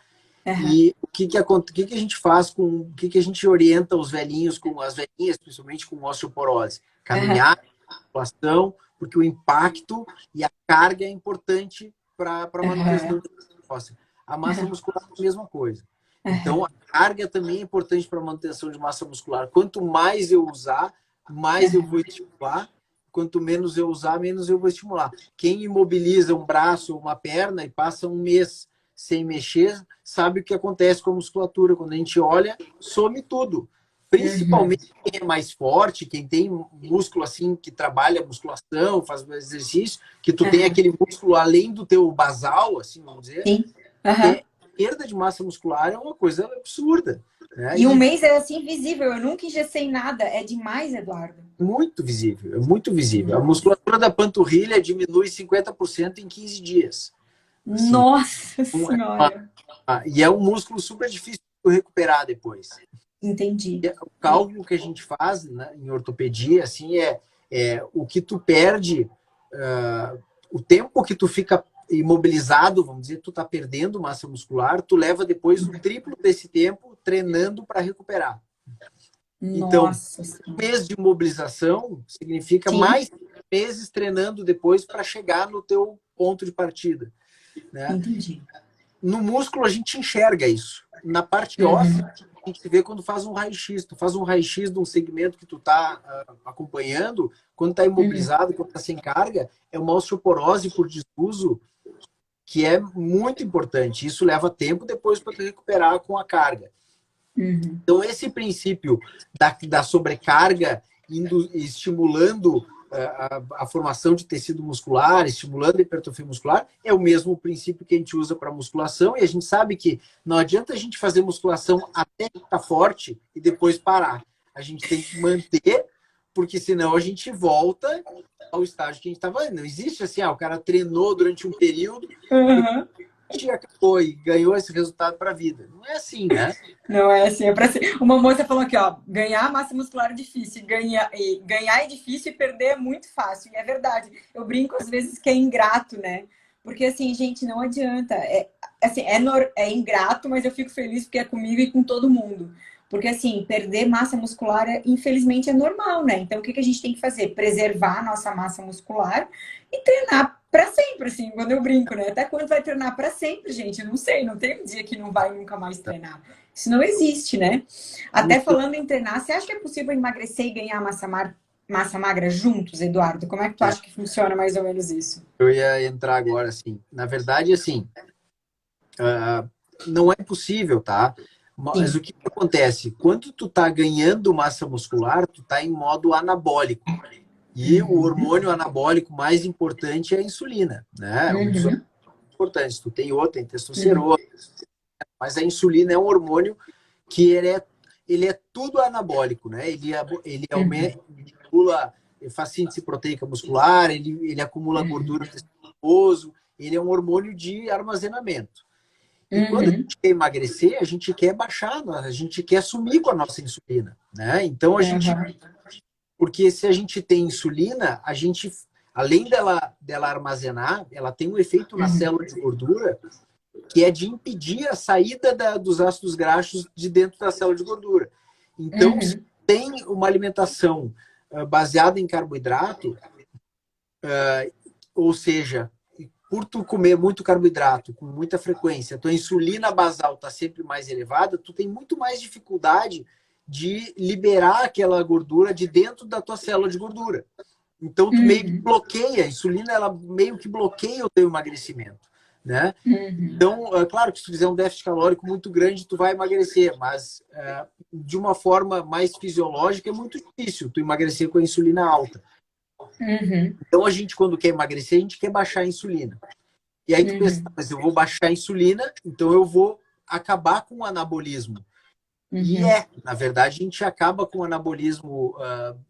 S2: E o que a gente faz o que a gente orienta os velhinhos, com as velhinhas, principalmente com osteoporose? Caminhar, musculação, porque o impacto e a carga é importante para a manutenção da óssea. A massa muscular é a mesma coisa. Então, a carga também é importante para a manutenção de massa muscular. Quanto mais eu usar, mais eu vou estimular. Quanto menos eu usar, menos eu vou estimular. Quem imobiliza um braço ou uma perna e passa um mês sem mexer, sabe o que acontece com a musculatura. Quando a gente olha, some tudo. Principalmente quem é mais forte, quem tem músculo assim, que trabalha musculação, faz exercício, que tu tem aquele músculo além do teu basal, assim, vamos dizer.
S1: Sim.
S2: Perda de massa muscular é uma coisa absurda. Né?
S1: E um mês é assim visível. Eu nunca engessei nada. É demais, Eduardo.
S2: Muito visível, é muito visível. A musculatura da panturrilha diminui 50% em 15 dias. Assim,
S1: nossa Senhora!
S2: E é um músculo super difícil de recuperar depois.
S1: Entendi.
S2: O cálculo que a gente faz, né, em ortopedia assim, é o que tu perde, o tempo que tu fica imobilizado, vamos dizer, tu tá perdendo massa muscular, tu leva depois o triplo desse tempo treinando para recuperar. Então, um mês de imobilização significa mais meses treinando depois para chegar no teu ponto de partida. Né?
S1: Entendi.
S2: No músculo a gente enxerga isso. Na parte óssea, a gente vê quando faz um raio-x. Tu faz um raio-x de um segmento que tu tá acompanhando, quando tá imobilizado, quando tá sem carga, é uma osteoporose por desuso que é muito importante. Isso leva tempo depois para tu recuperar com a carga. Então, esse princípio da sobrecarga estimulando a formação de tecido muscular, estimulando a hipertrofia muscular, é o mesmo princípio que a gente usa para musculação, e a gente sabe que não adianta a gente fazer musculação até ficar forte e depois parar. A gente tem que manter, porque senão a gente volta ao estágio que a gente estava. Não existe assim, o cara treinou durante um período e acabou e ganhou esse resultado para a vida. Não é assim, né?
S1: Não é assim, é para ser. Uma moça falou aqui, ó, ganhar massa muscular é difícil, ganhar é difícil e perder é muito fácil. E é verdade. Eu brinco às vezes que é ingrato, né? Porque, assim, gente, não adianta. Assim, é ingrato, mas eu fico feliz porque é comigo e com todo mundo. Porque, assim, perder massa muscular, infelizmente, é normal, né? Então, o que que a gente tem que fazer? Preservar a nossa massa muscular e treinar para sempre, assim, quando eu brinco, né? Até quando vai treinar para sempre, gente? Eu não sei, não tem um dia que não vai nunca mais treinar. Isso não existe, né? Até
S2: Então,
S1: falando em treinar, você acha que é possível emagrecer e ganhar massa magra juntos, Eduardo? Como é que tu acha que funciona mais ou menos isso?
S2: eu ia entrar agora, assim. Na verdade, assim, não é possível, tá? Mas o
S1: Sim.
S2: que acontece? Quando tu tá ganhando massa muscular, tu tá em modo anabólico. E o
S1: Uhum.
S2: hormônio anabólico mais importante é a insulina, né? É um dos
S1: Uhum.
S2: importantes. Tu tem outro, tem
S1: Uhum.
S2: testosterona, mas a insulina é um hormônio que ele é tudo anabólico, né? Ele aumenta,
S1: Uhum.
S2: ele regula, ele faz síntese proteica muscular, ele acumula gordura
S1: Uhum.
S2: no tecido, ele é um hormônio de armazenamento. E quando a
S1: Uhum.
S2: gente quer emagrecer, a gente quer baixar, a gente quer sumir com a nossa insulina, né? Então a gente,
S1: Uhum.
S2: porque se a gente tem insulina, a gente, além dela armazenar, ela tem um efeito na
S1: Uhum.
S2: célula de gordura que é de impedir a saída dos ácidos graxos de dentro da célula de gordura. Então, se
S1: Uhum.
S2: tem uma alimentação baseada em carboidrato, ou seja, por tu comer muito carboidrato com muita frequência, tua insulina basal está sempre mais elevada, tu tem muito mais dificuldade de liberar aquela gordura de dentro da tua célula de gordura. Então, tu meio que
S1: Uhum.
S2: bloqueia, a insulina ela meio que bloqueia o teu emagrecimento, né?
S1: Uhum.
S2: Então, é claro que se tu fizer um déficit calórico muito grande, tu vai emagrecer, mas de uma forma mais fisiológica é muito difícil tu emagrecer com a insulina alta.
S1: Uhum.
S2: Então, a gente, quando quer emagrecer, a gente quer baixar a insulina. E aí tu pensa, "Tá,
S1: Uhum.
S2: mas eu vou baixar a insulina, então eu vou acabar com o anabolismo." E
S1: Uhum.
S2: na verdade, a gente acaba com o anabolismo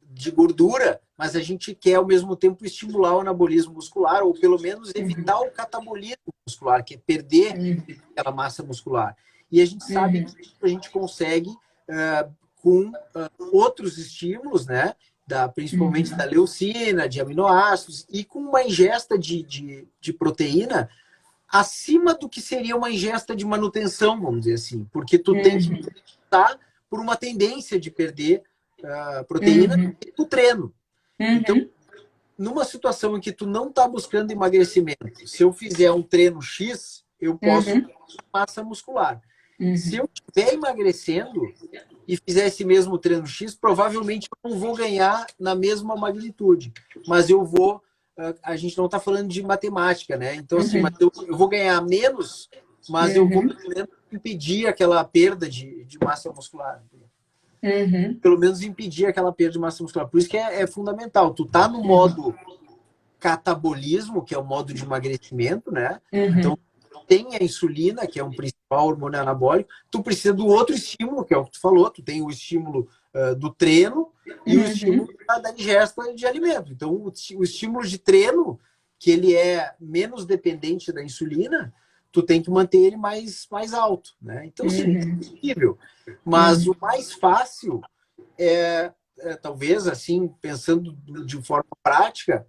S2: de gordura, mas a gente quer ao mesmo tempo estimular o anabolismo muscular, ou pelo menos
S1: Uhum.
S2: evitar o catabolismo muscular, que é perder
S1: Uhum.
S2: aquela massa muscular. E a gente sabe
S1: Uhum.
S2: que a gente consegue com outros estímulos, né? Principalmente da
S1: Uhum.
S2: leucina, de aminoácidos, e com uma ingesta de proteína acima do que seria uma ingesta de manutenção, vamos dizer assim, porque tu tem que
S1: Uhum.
S2: estar por uma tendência de perder proteína
S1: Uhum.
S2: no treino. Então,
S1: Uhum.
S2: numa situação em que tu não está buscando emagrecimento, se eu fizer um treino X, eu posso
S1: Uhum.
S2: ganhar massa muscular. Se
S1: Uhum.
S2: eu estiver emagrecendo e fizer esse mesmo treino X, provavelmente eu não vou ganhar na mesma magnitude, mas eu vou. A gente não está falando de matemática, né? Então, assim, mas
S1: Uhum.
S2: eu vou ganhar menos, mas eu vou
S1: Uhum.
S2: pelo menos impedir aquela perda de massa muscular.
S1: Uhum.
S2: Pelo menos impedir aquela perda de massa muscular. Por isso que é fundamental. Tu tá no
S1: Uhum.
S2: modo catabolismo, que é o modo de emagrecimento, né? Então,
S1: Uhum.
S2: tem a insulina, que é um principal hormônio anabólico, tu precisa do outro estímulo, que é o que tu falou, tu tem o estímulo do treino e o
S1: Uhum.
S2: estímulo da ingesta de alimento. Então, o estímulo de treino, que ele é menos dependente da insulina, tu tem que manter ele mais alto, né? Então, sim,
S1: Uhum.
S2: é possível. Mas o
S1: Uhum.
S2: mais fácil talvez, assim, pensando de forma prática,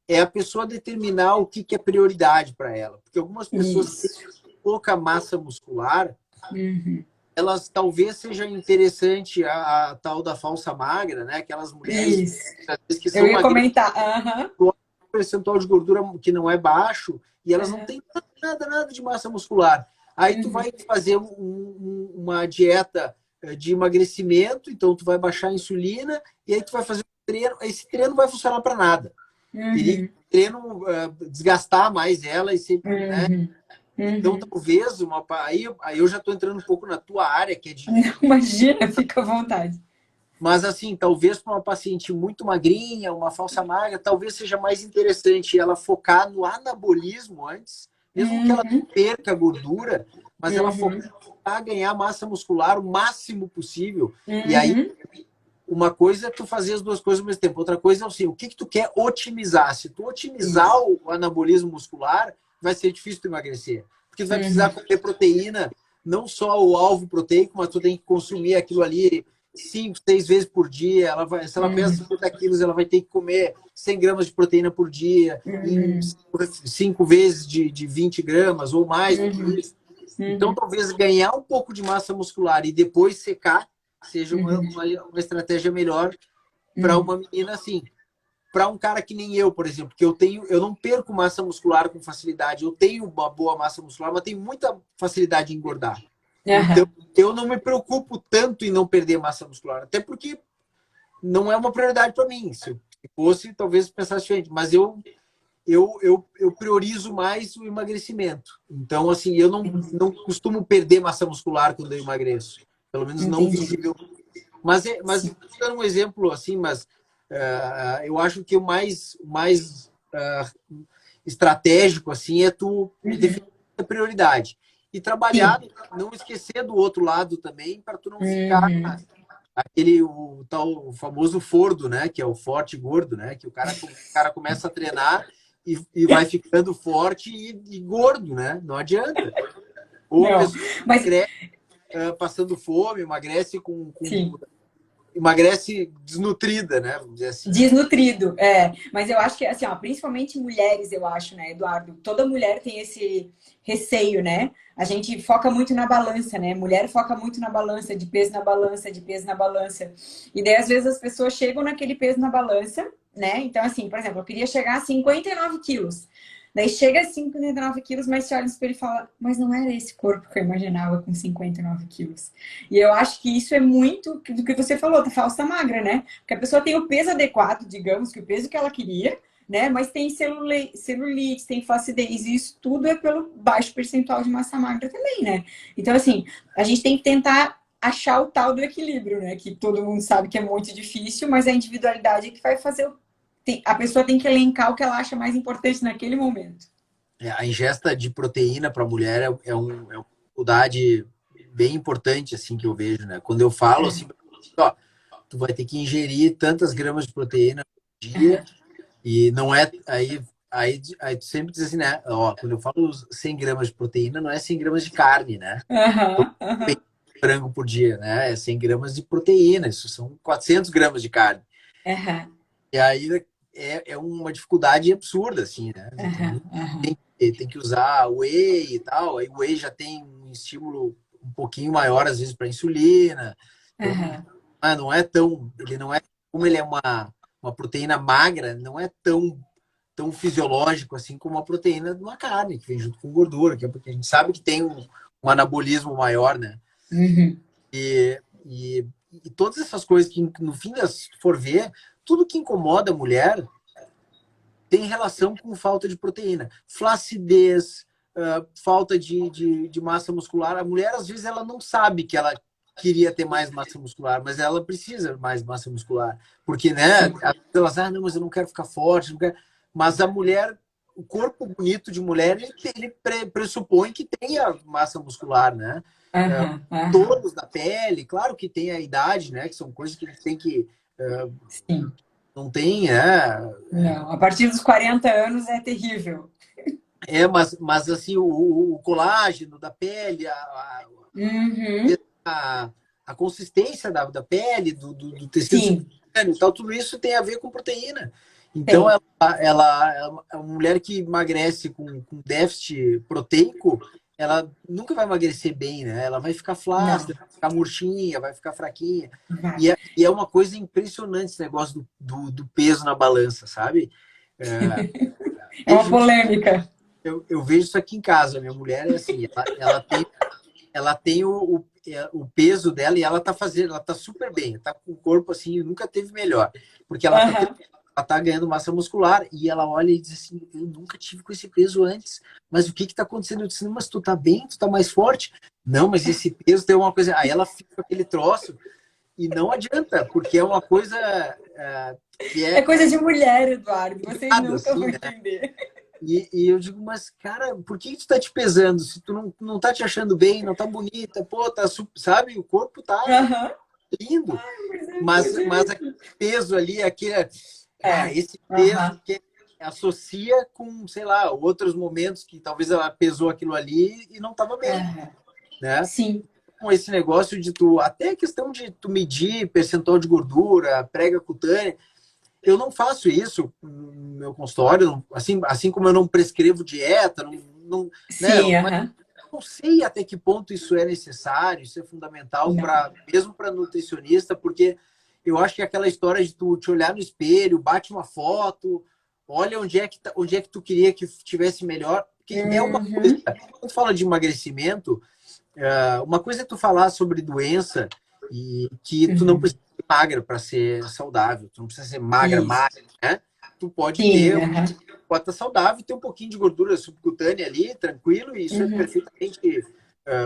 S2: é a pessoa determinar o que é prioridade para ela. Porque algumas pessoas que têm
S1: Isso.
S2: pouca massa muscular,
S1: Uhum.
S2: elas talvez seja interessante a tal da falsa magra, né? Aquelas mulheres
S1: Isso.
S2: às vezes, que
S1: Eu
S2: são
S1: ia
S2: magras,
S1: comentar. Aham.
S2: com um percentual de gordura que não é baixo, e elas não
S1: Aham.
S2: têm nada de massa muscular. Aí tu vai
S1: Uhum.
S2: fazer uma dieta de emagrecimento, então tu vai baixar a insulina, e aí tu vai fazer um treino, esse treino não vai funcionar para nada. Teria que
S1: Uhum.
S2: treino desgastar mais ela e ser, né?
S1: Uhum.
S2: Então
S1: Uhum.
S2: talvez aí eu já estou entrando um pouco na tua área que é
S1: Imagina, fica à vontade.
S2: mas assim talvez para uma paciente muito magrinha, uma falsa magra, talvez seja mais interessante ela focar no anabolismo antes, mesmo que ela
S1: Uhum.
S2: perca gordura, mas ela focar
S1: Uhum.
S2: a ganhar massa muscular o máximo possível. E aí
S1: Uhum.
S2: uma coisa é tu fazer as duas coisas ao mesmo tempo. Outra coisa é assim, o que tu quer otimizar. Se tu otimizar
S1: Isso.
S2: o anabolismo muscular, vai ser difícil tu emagrecer. Porque tu vai precisar
S1: Uhum.
S2: comer proteína, não só o alvo proteico, mas tu tem que consumir aquilo ali 5, 6 vezes por dia. Ela vai, se ela pesa 50 quilos, ela vai ter que comer 100 gramas de proteína por dia, em 5 vezes de 20 gramas ou mais do que isso. Então, talvez ganhar um pouco de massa muscular e depois secar seja uma estratégia melhor para uma menina assim. Para um cara que nem eu, por exemplo, que eu não perco massa muscular com facilidade, eu tenho uma boa massa muscular, mas tenho muita facilidade em engordar. Então, eu não me preocupo tanto em não perder massa muscular, até porque não é uma prioridade para mim. Se fosse, talvez pensasse diferente, mas eu priorizo mais o emagrecimento. Então, assim, eu não costumo perder massa muscular quando eu emagreço, pelo menos não visível. Mas dando um exemplo assim, mas eu acho que o mais estratégico assim é tu definir a prioridade e trabalhar, não esquecer do outro lado também, para tu não ficar o famoso fordo, né, que é o forte e gordo, né, que o cara começa a treinar e vai ficando forte e gordo, né? Não adianta. Ou a pessoa emagrece passando fome, emagrece emagrece desnutrida, né? Vamos dizer assim.
S1: Desnutrido, é. Mas eu acho que, assim, ó, principalmente mulheres, eu acho, né, Eduardo? Toda mulher tem esse receio, né? A gente foca muito na balança, né? Mulher foca muito na balança, de peso na balança, de peso na balança. E daí, às vezes, as pessoas chegam naquele peso na balança, né? Então, assim, por exemplo, eu queria chegar a 59 quilos. Daí chega a 59 quilos, mas você olha no espelho e fala, mas não era esse corpo que eu imaginava com 59 quilos. E eu acho que isso é muito do que você falou, da falsa magra, né? Porque a pessoa tem o peso adequado, digamos, que o peso que ela queria, né? Mas tem celulite, tem flacidez, e isso tudo é pelo baixo percentual de massa magra também, né? Então, assim, a gente tem que tentar achar o tal do equilíbrio, né? Que todo mundo sabe que é muito difícil, mas a individualidade é que vai fazer a pessoa tem que elencar o que ela acha mais importante naquele momento.
S2: A ingesta de proteína para a mulher é uma dificuldade bem importante, assim, que eu vejo, né? Quando eu falo assim, ó, tu vai ter que ingerir tantas gramas de proteína por dia e não é... Aí tu sempre diz assim, né? Ó, quando eu falo 100 gramas de proteína, não é 100 gramas de carne, né? Frango por dia, né? É 100 gramas de proteína, isso são 400 gramas de carne. E aí é uma dificuldade absurda, assim, né? Tem que usar whey e tal. Aí o whey já tem um estímulo um pouquinho maior, às vezes, para insulina. Então, não é tão... Ele não é... Como ele é uma proteína magra, não é tão fisiológico assim como a proteína de uma carne, que vem junto com gordura, que é porque a gente sabe que tem um anabolismo maior, né? E todas essas coisas que, no fim, se for ver, tudo que incomoda a mulher tem relação com falta de proteína. Flacidez, falta de massa muscular. A mulher, às vezes, ela não sabe que ela queria ter mais massa muscular, mas ela precisa mais massa muscular. Porque, né, ela diz, não, mas eu não quero ficar forte, não quero... Mas a mulher, o corpo bonito de mulher, ele pressupõe que tenha massa muscular, né? Todos da pele, claro que tem a idade, né? Que são coisas que a gente tem que... Não tem,
S1: Não, a partir dos 40 anos é terrível.
S2: Mas assim, o colágeno da pele, a consistência da pele, do tecido subcutâneo e tal, tudo isso tem a ver com proteína. Então, ela é uma mulher que emagrece com déficit proteico, ela nunca vai emagrecer bem, né? Ela vai ficar flácida, vai ficar murchinha, vai ficar fraquinha. E é uma coisa impressionante esse negócio do peso na balança, sabe?
S1: É uma polêmica.
S2: Eu vejo isso aqui em casa. Minha mulher é assim, ela tem o peso dela e ela tá super bem, tá com o corpo assim, nunca teve melhor. Porque ela tá ganhando massa muscular e ela olha e diz assim, eu nunca tive com esse peso antes, mas o que tá acontecendo? Eu disse, mas tu tá bem, tu tá mais forte? Não, mas esse peso tem uma coisa... Aí ela fica com aquele troço e não adianta, porque é uma coisa que
S1: é coisa de mulher, Eduardo, vocês nunca vão entender.
S2: E eu digo, mas cara, por que tu tá te pesando? Se tu não tá te achando bem, não tá bonita, pô, tá, sabe? O corpo tá lindo. Mas aquele peso ali, esse peso que associa com, sei lá, outros momentos que talvez ela pesou aquilo ali e não tava bem, né?
S1: Sim.
S2: com esse negócio de tu, até a questão de tu medir percentual de gordura, prega cutânea, eu não faço isso no meu consultório, assim como eu não prescrevo dieta, né,
S1: Sim,
S2: mas
S1: aham.
S2: não sei até que ponto isso é necessário, isso é fundamental
S1: Não.
S2: mesmo para nutricionista, porque eu acho que é aquela história de tu te olhar no espelho, bate uma foto, olha onde é que tu queria que tivesse melhor, porque é uma coisa,
S1: Uhum,
S2: quando tu fala de emagrecimento, uma coisa é tu falar sobre doença e que tu não precisa
S1: uhum.
S2: ser magra para ser saudável, tu não precisa ser magra,
S1: Isso.
S2: magra, né? Tu pode
S1: Sim,
S2: ter
S1: aham.
S2: bota saudável, tem um pouquinho de gordura subcutânea ali, tranquilo, e isso é
S1: Uhum.
S2: perfeitamente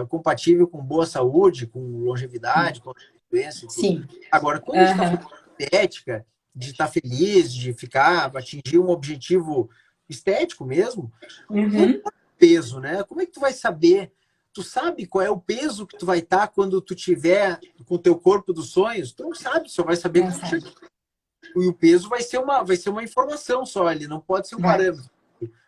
S2: compatível com boa saúde, com longevidade, com doença e tudo.
S1: Sim.
S2: Agora, quando a gente está
S1: Aham.
S2: falando de estética, de estar feliz, de ficar, atingir um objetivo estético mesmo, não
S1: Uhum.
S2: importa o peso, né? Como é que tu vai saber? Tu sabe qual é o peso que tu vai estar quando tu tiver com o teu corpo dos sonhos? Tu não sabe, só vai saber
S1: Não
S2: quando tu chegar.
S1: sabe.
S2: E o peso vai ser uma informação só, ele não pode ser um
S1: Vai.
S2: parâmetro.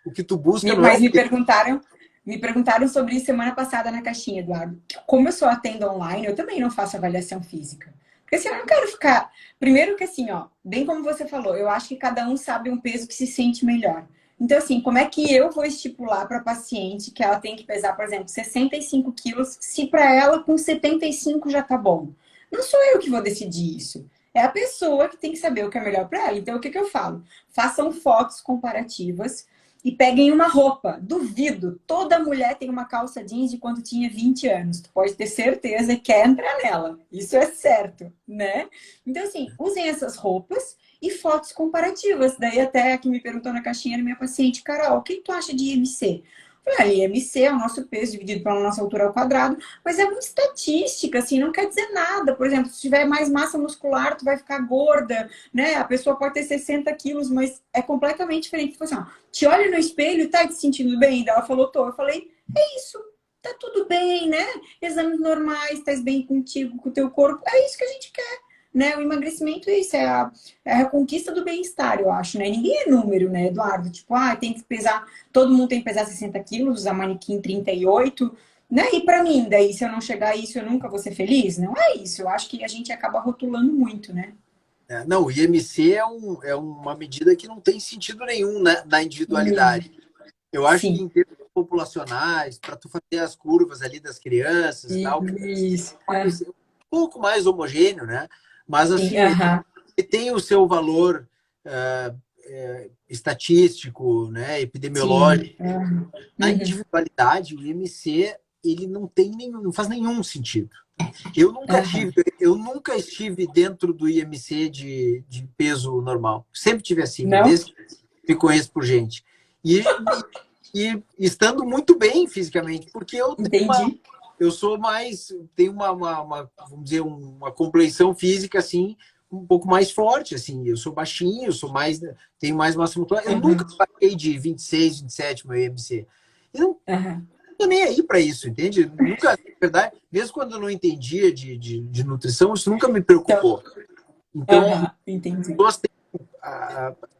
S2: O que tu busca não é
S1: Mas
S2: o peso.
S1: me perguntaram sobre isso semana passada na caixinha, Eduardo. Como eu só atendo online, eu também não faço avaliação física. Porque assim, eu não quero ficar. Primeiro que assim, ó, bem como você falou, eu acho que cada um sabe um peso que se sente melhor. Então, assim, como é que eu vou estipular para a paciente que ela tem que pesar, por exemplo, 65 quilos, se para ela com 75 já tá bom? Não sou eu que vou decidir isso. É a pessoa que tem que saber o que é melhor para ela. Então, o que, que eu falo? Façam fotos comparativas e peguem uma roupa. Duvido, toda mulher tem uma calça jeans de quando tinha 20 anos. Tu pode ter certeza que quer entrar nela. Isso é certo, né? Então, assim, usem essas roupas e fotos comparativas. Daí até que me perguntou na caixinha era minha paciente, Carol, o que tu acha de IMC? Eu falei, IMC é o nosso peso dividido pela nossa altura ao quadrado, mas é muito estatística, assim, não quer dizer nada. Por exemplo, se tiver mais massa muscular, tu vai ficar gorda, né? A pessoa pode ter 60 quilos, mas é completamente diferente. Tipo assim, ó, te olha no espelho, tá te sentindo bem? Daí ela falou, tô. Eu falei, é isso, tá tudo bem, né? Exames normais, estás bem contigo, com o teu corpo. É isso que a gente quer, né? O emagrecimento é isso, é a reconquista do bem-estar, eu acho, né? Ninguém é número, né, Eduardo? Tipo, tem que pesar, todo mundo tem que pesar 60 quilos, usar manequim 38, né? E pra mim, daí, se eu não chegar a isso, eu nunca vou ser feliz? Não é isso. Eu acho que a gente acaba rotulando muito, né?
S2: Não, o IMC é uma medida que não tem sentido nenhum na
S1: Nenhum.
S2: individualidade. Eu acho que
S1: Sim.
S2: em termos populacionais, para tu fazer as curvas ali das crianças e tal,
S1: Isso.
S2: é um pouco mais homogêneo, né? Mas
S1: Sim,
S2: assim,
S1: aham.
S2: ele tem o seu valor estatístico, né, epidemiológico.
S1: Sim. Aham.
S2: Na
S1: Uhum.
S2: individualidade, o IMC ele não faz nenhum sentido.
S1: Aham.
S2: Eu nunca estive dentro do IMC de peso normal. Sempre tive acima,
S1: Não?
S2: desde que me conheço por gente. E estando muito bem fisicamente, porque
S1: Entendi.
S2: eu sou mais, tenho vamos dizer, uma compleição física assim, um pouco mais forte, assim. Eu sou baixinho, eu sou mais, tenho mais massa muscular. Eu nunca
S1: Aham.
S2: passei de 26, 27 meu IMC. E não
S1: Aham.
S2: tô nem aí para isso, entende? Nunca, na verdade, mesmo quando eu não entendia de nutrição, isso nunca me
S1: Então,
S2: preocupou. Então,
S1: aham, entendi.
S2: as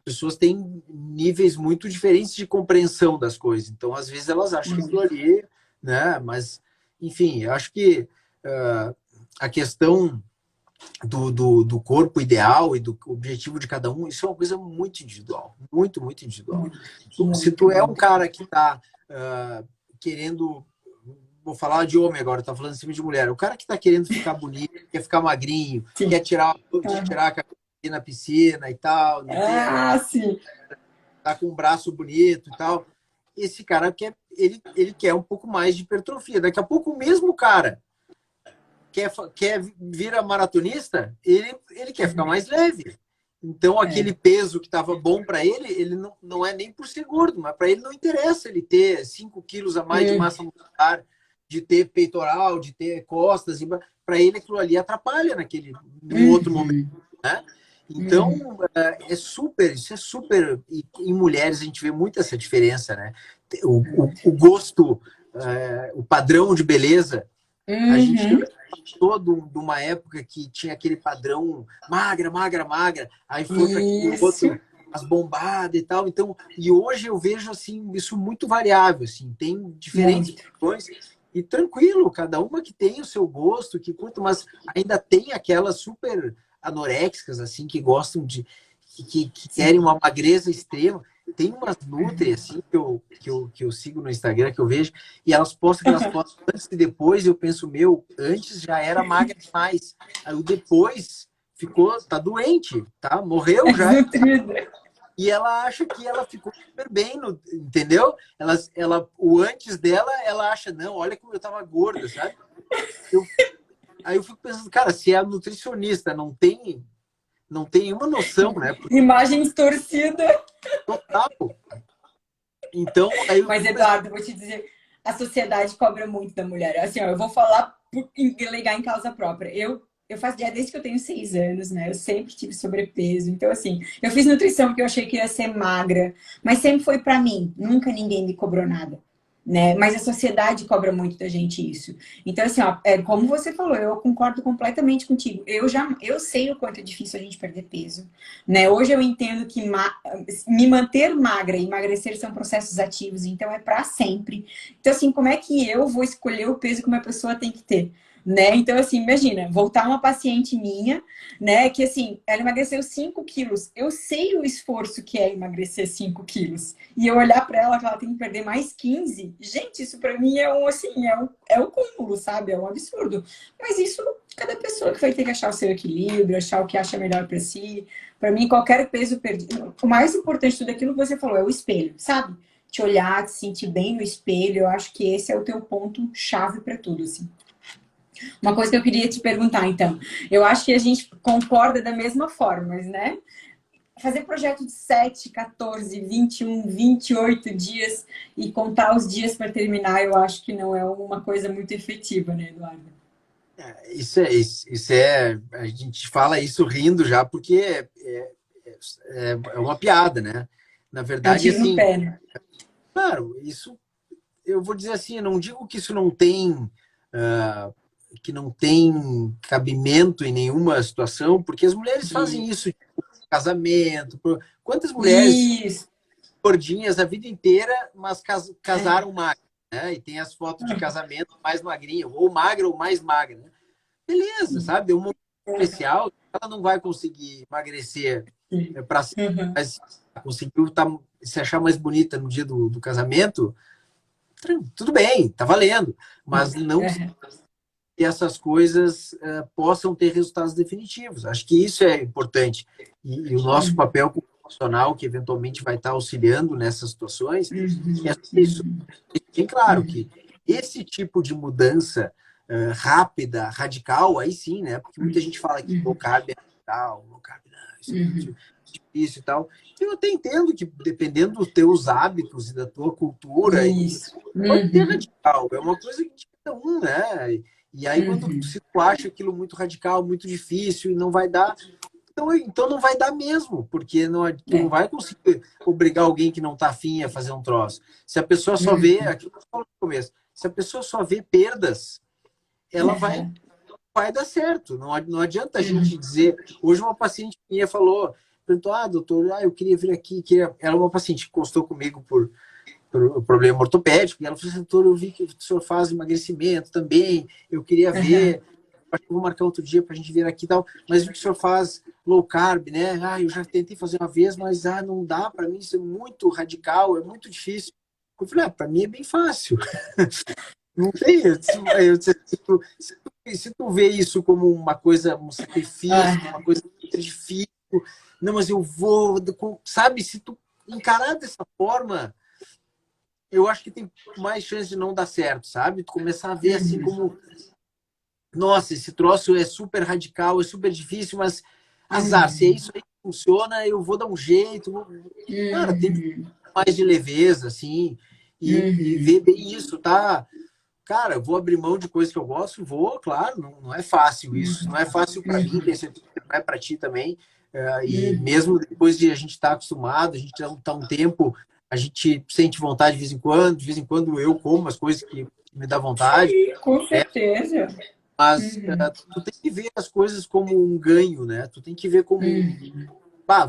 S2: pessoas têm níveis muito diferentes de compreensão das coisas. Então, às vezes, elas acham que aquilo
S1: Uhum.
S2: ali, né? Mas, enfim, eu acho que a questão do corpo ideal e do objetivo de cada um, isso é uma coisa muito individual. Muito, muito individual.
S1: Muito,
S2: Se
S1: muito,
S2: tu é um
S1: muito.
S2: cara que está querendo. Vou falar de homem agora, tá falando em cima de mulher. O cara que está querendo ficar bonito, quer ficar magrinho,
S1: Sim.
S2: quer
S1: Aham.
S2: tirar a cabeça na piscina e tal, não ter,
S1: Ah, sim.
S2: tá com um braço bonito e tal. Esse cara ele quer um pouco mais de hipertrofia. Daqui a pouco o mesmo cara quer vira maratonista, ele quer ficar mais leve. Então, aquele
S1: É.
S2: peso que estava bom para ele não é nem por ser gordo, mas para ele não interessa ele ter 5 quilos a mais de
S1: Hum,
S2: massa muscular, de ter peitoral, de ter costas. Para ele, aquilo ali atrapalha num outro momento,
S1: uhum,
S2: né? Então,
S1: uhum,
S2: isso é super. E em mulheres a gente vê muito essa diferença, né? O gosto, o padrão de beleza, a gente
S1: uhum.
S2: passou de uma época que tinha aquele padrão magra, magra, magra, aí foi para aquele
S1: Isso.
S2: outro, as bombadas e tal. Então, e hoje eu vejo assim isso muito variável, assim, tem diferentes
S1: Muito.
S2: opções. E tranquilo, cada uma que tem o seu gosto, que curta, mas ainda tem aquelas super anoréxicas, assim, que gostam de, que querem uma magreza extrema. Tem umas nutri, assim, que eu sigo no Instagram, que eu vejo, e elas postam aquelas fotos antes e depois, e eu penso, meu, antes já era magra demais. Aí o depois ficou, tá doente, tá? Morreu já.
S1: Desnutrida.
S2: E ela acha que ela ficou super bem, entendeu? O antes dela, ela acha, não, olha como eu tava gorda, sabe? Eu, aí eu fico pensando, cara, se a nutricionista não tem uma noção, né? Porque
S1: Imagem distorcida.
S2: total. Então, aí eu
S1: Mas,
S2: fico pensando,
S1: Eduardo, vou te dizer, a sociedade cobra muito da mulher. Assim, ó, eu vou falar legar em causa própria. Eu faço dieta desde que eu tenho 6 anos, né? Eu sempre tive sobrepeso. Então, assim, eu fiz nutrição porque eu achei que ia ser magra, mas sempre foi pra mim. Nunca ninguém me cobrou nada, né? Mas a sociedade cobra muito da gente isso. Então, assim, ó, como você falou, eu concordo completamente contigo. Eu sei o quanto é difícil a gente perder peso, né? Hoje eu entendo que me manter magra e emagrecer são processos ativos, então é para sempre. Então, assim, como é que eu vou escolher o peso que uma pessoa tem que ter? Né? Então, assim, imagina, voltar uma paciente minha, né, que assim, ela emagreceu 5 quilos. Eu sei o esforço que é emagrecer 5 quilos. E eu olhar para ela que ela tem que perder mais 15, gente, isso para mim é um, assim, é um cúmulo, sabe? É um absurdo. Mas isso, cada pessoa que vai ter que achar o seu equilíbrio, achar o que acha melhor para si. Para mim, qualquer peso perdido. O mais importante de tudo aquilo que você falou é o espelho, sabe? Te olhar, te sentir bem no espelho. Eu acho que esse é o teu ponto chave para tudo, assim. Uma coisa que eu queria te perguntar, então. Eu acho que a gente concorda da mesma forma, mas, né? Fazer projeto de 7, 14, 21, 28 dias e contar os dias para terminar, eu acho que não é uma coisa muito efetiva, né, Eduardo?
S2: a gente fala isso rindo já, porque é uma piada, né? Na
S1: É um
S2: verdade,
S1: tiro no
S2: assim,
S1: pé, né?
S2: claro, isso, eu vou dizer assim, eu não digo que isso ah, não tem cabimento em nenhuma situação, porque as mulheres fazem isso, tipo, casamento. Quantas mulheres
S1: Isso.
S2: gordinhas a vida inteira, mas casaram magras, né? E tem as fotos de casamento mais magrinha, ou magra ou mais magra, né? Beleza, sabe? É um momento especial, ela não vai conseguir emagrecer para sempre,
S1: Uhum.
S2: mas conseguiu se achar mais bonita no dia do casamento, tudo bem, tá valendo. Mas não que essas coisas possam ter resultados definitivos. Acho que isso é importante. E o nosso papel como profissional, que eventualmente vai estar auxiliando nessas situações, é isso. Bem claro que esse tipo de mudança rápida, radical, aí sim, né? Porque muita gente fala que low carb é radical, low carb não, isso é muito difícil e tal. Eu até entendo que, dependendo dos teus hábitos e da tua cultura,
S1: Isso.
S2: pode ser radical. É uma coisa de cada um, né? E aí, quando se tu acha aquilo muito radical, muito difícil e não vai dar, então não vai dar mesmo, porque tu não
S1: É.
S2: vai conseguir obrigar alguém que não está afim a fazer um troço. Se a pessoa só vê, aquilo que eu falo no começo, se a pessoa só vê perdas, ela vai dar certo. Não adianta a gente dizer. Hoje uma paciente minha perguntou, doutor, eu queria vir aqui, ela é uma paciente que constou comigo por problema ortopédico, e ela falou assim, doutor, eu vi que o senhor faz emagrecimento também, eu queria ver, acho que vou marcar outro dia para a gente vir aqui e tal, mas vi que o senhor faz low carb, né? Eu já tentei fazer uma vez, mas não dá para mim, isso é muito radical, é muito difícil. Eu falei, para mim é bem fácil. Não tem. Se tu vê isso como uma coisa, um sacrifício, uma coisa difícil, não, mas eu vou, sabe? Se tu encarar dessa forma, eu acho que tem mais chance de não dar certo, sabe? Tu começar a ver assim como, nossa, esse troço é super radical, é super difícil, mas azar, se é isso aí que funciona, eu vou dar um jeito. Cara, tem mais de leveza, assim, e ver bem isso, tá? Cara, eu vou abrir mão de coisas que eu gosto, vou, claro, não é fácil isso, não é fácil para mim, tenho certeza que não é para ti também. E mesmo depois de a gente estar acostumado, a gente está um tempo, a gente sente vontade de vez em quando eu como as coisas que me dá vontade,
S1: Sim, com
S2: né?
S1: certeza.
S2: Mas tu tem que ver as coisas como um ganho, né? Tu tem que ver como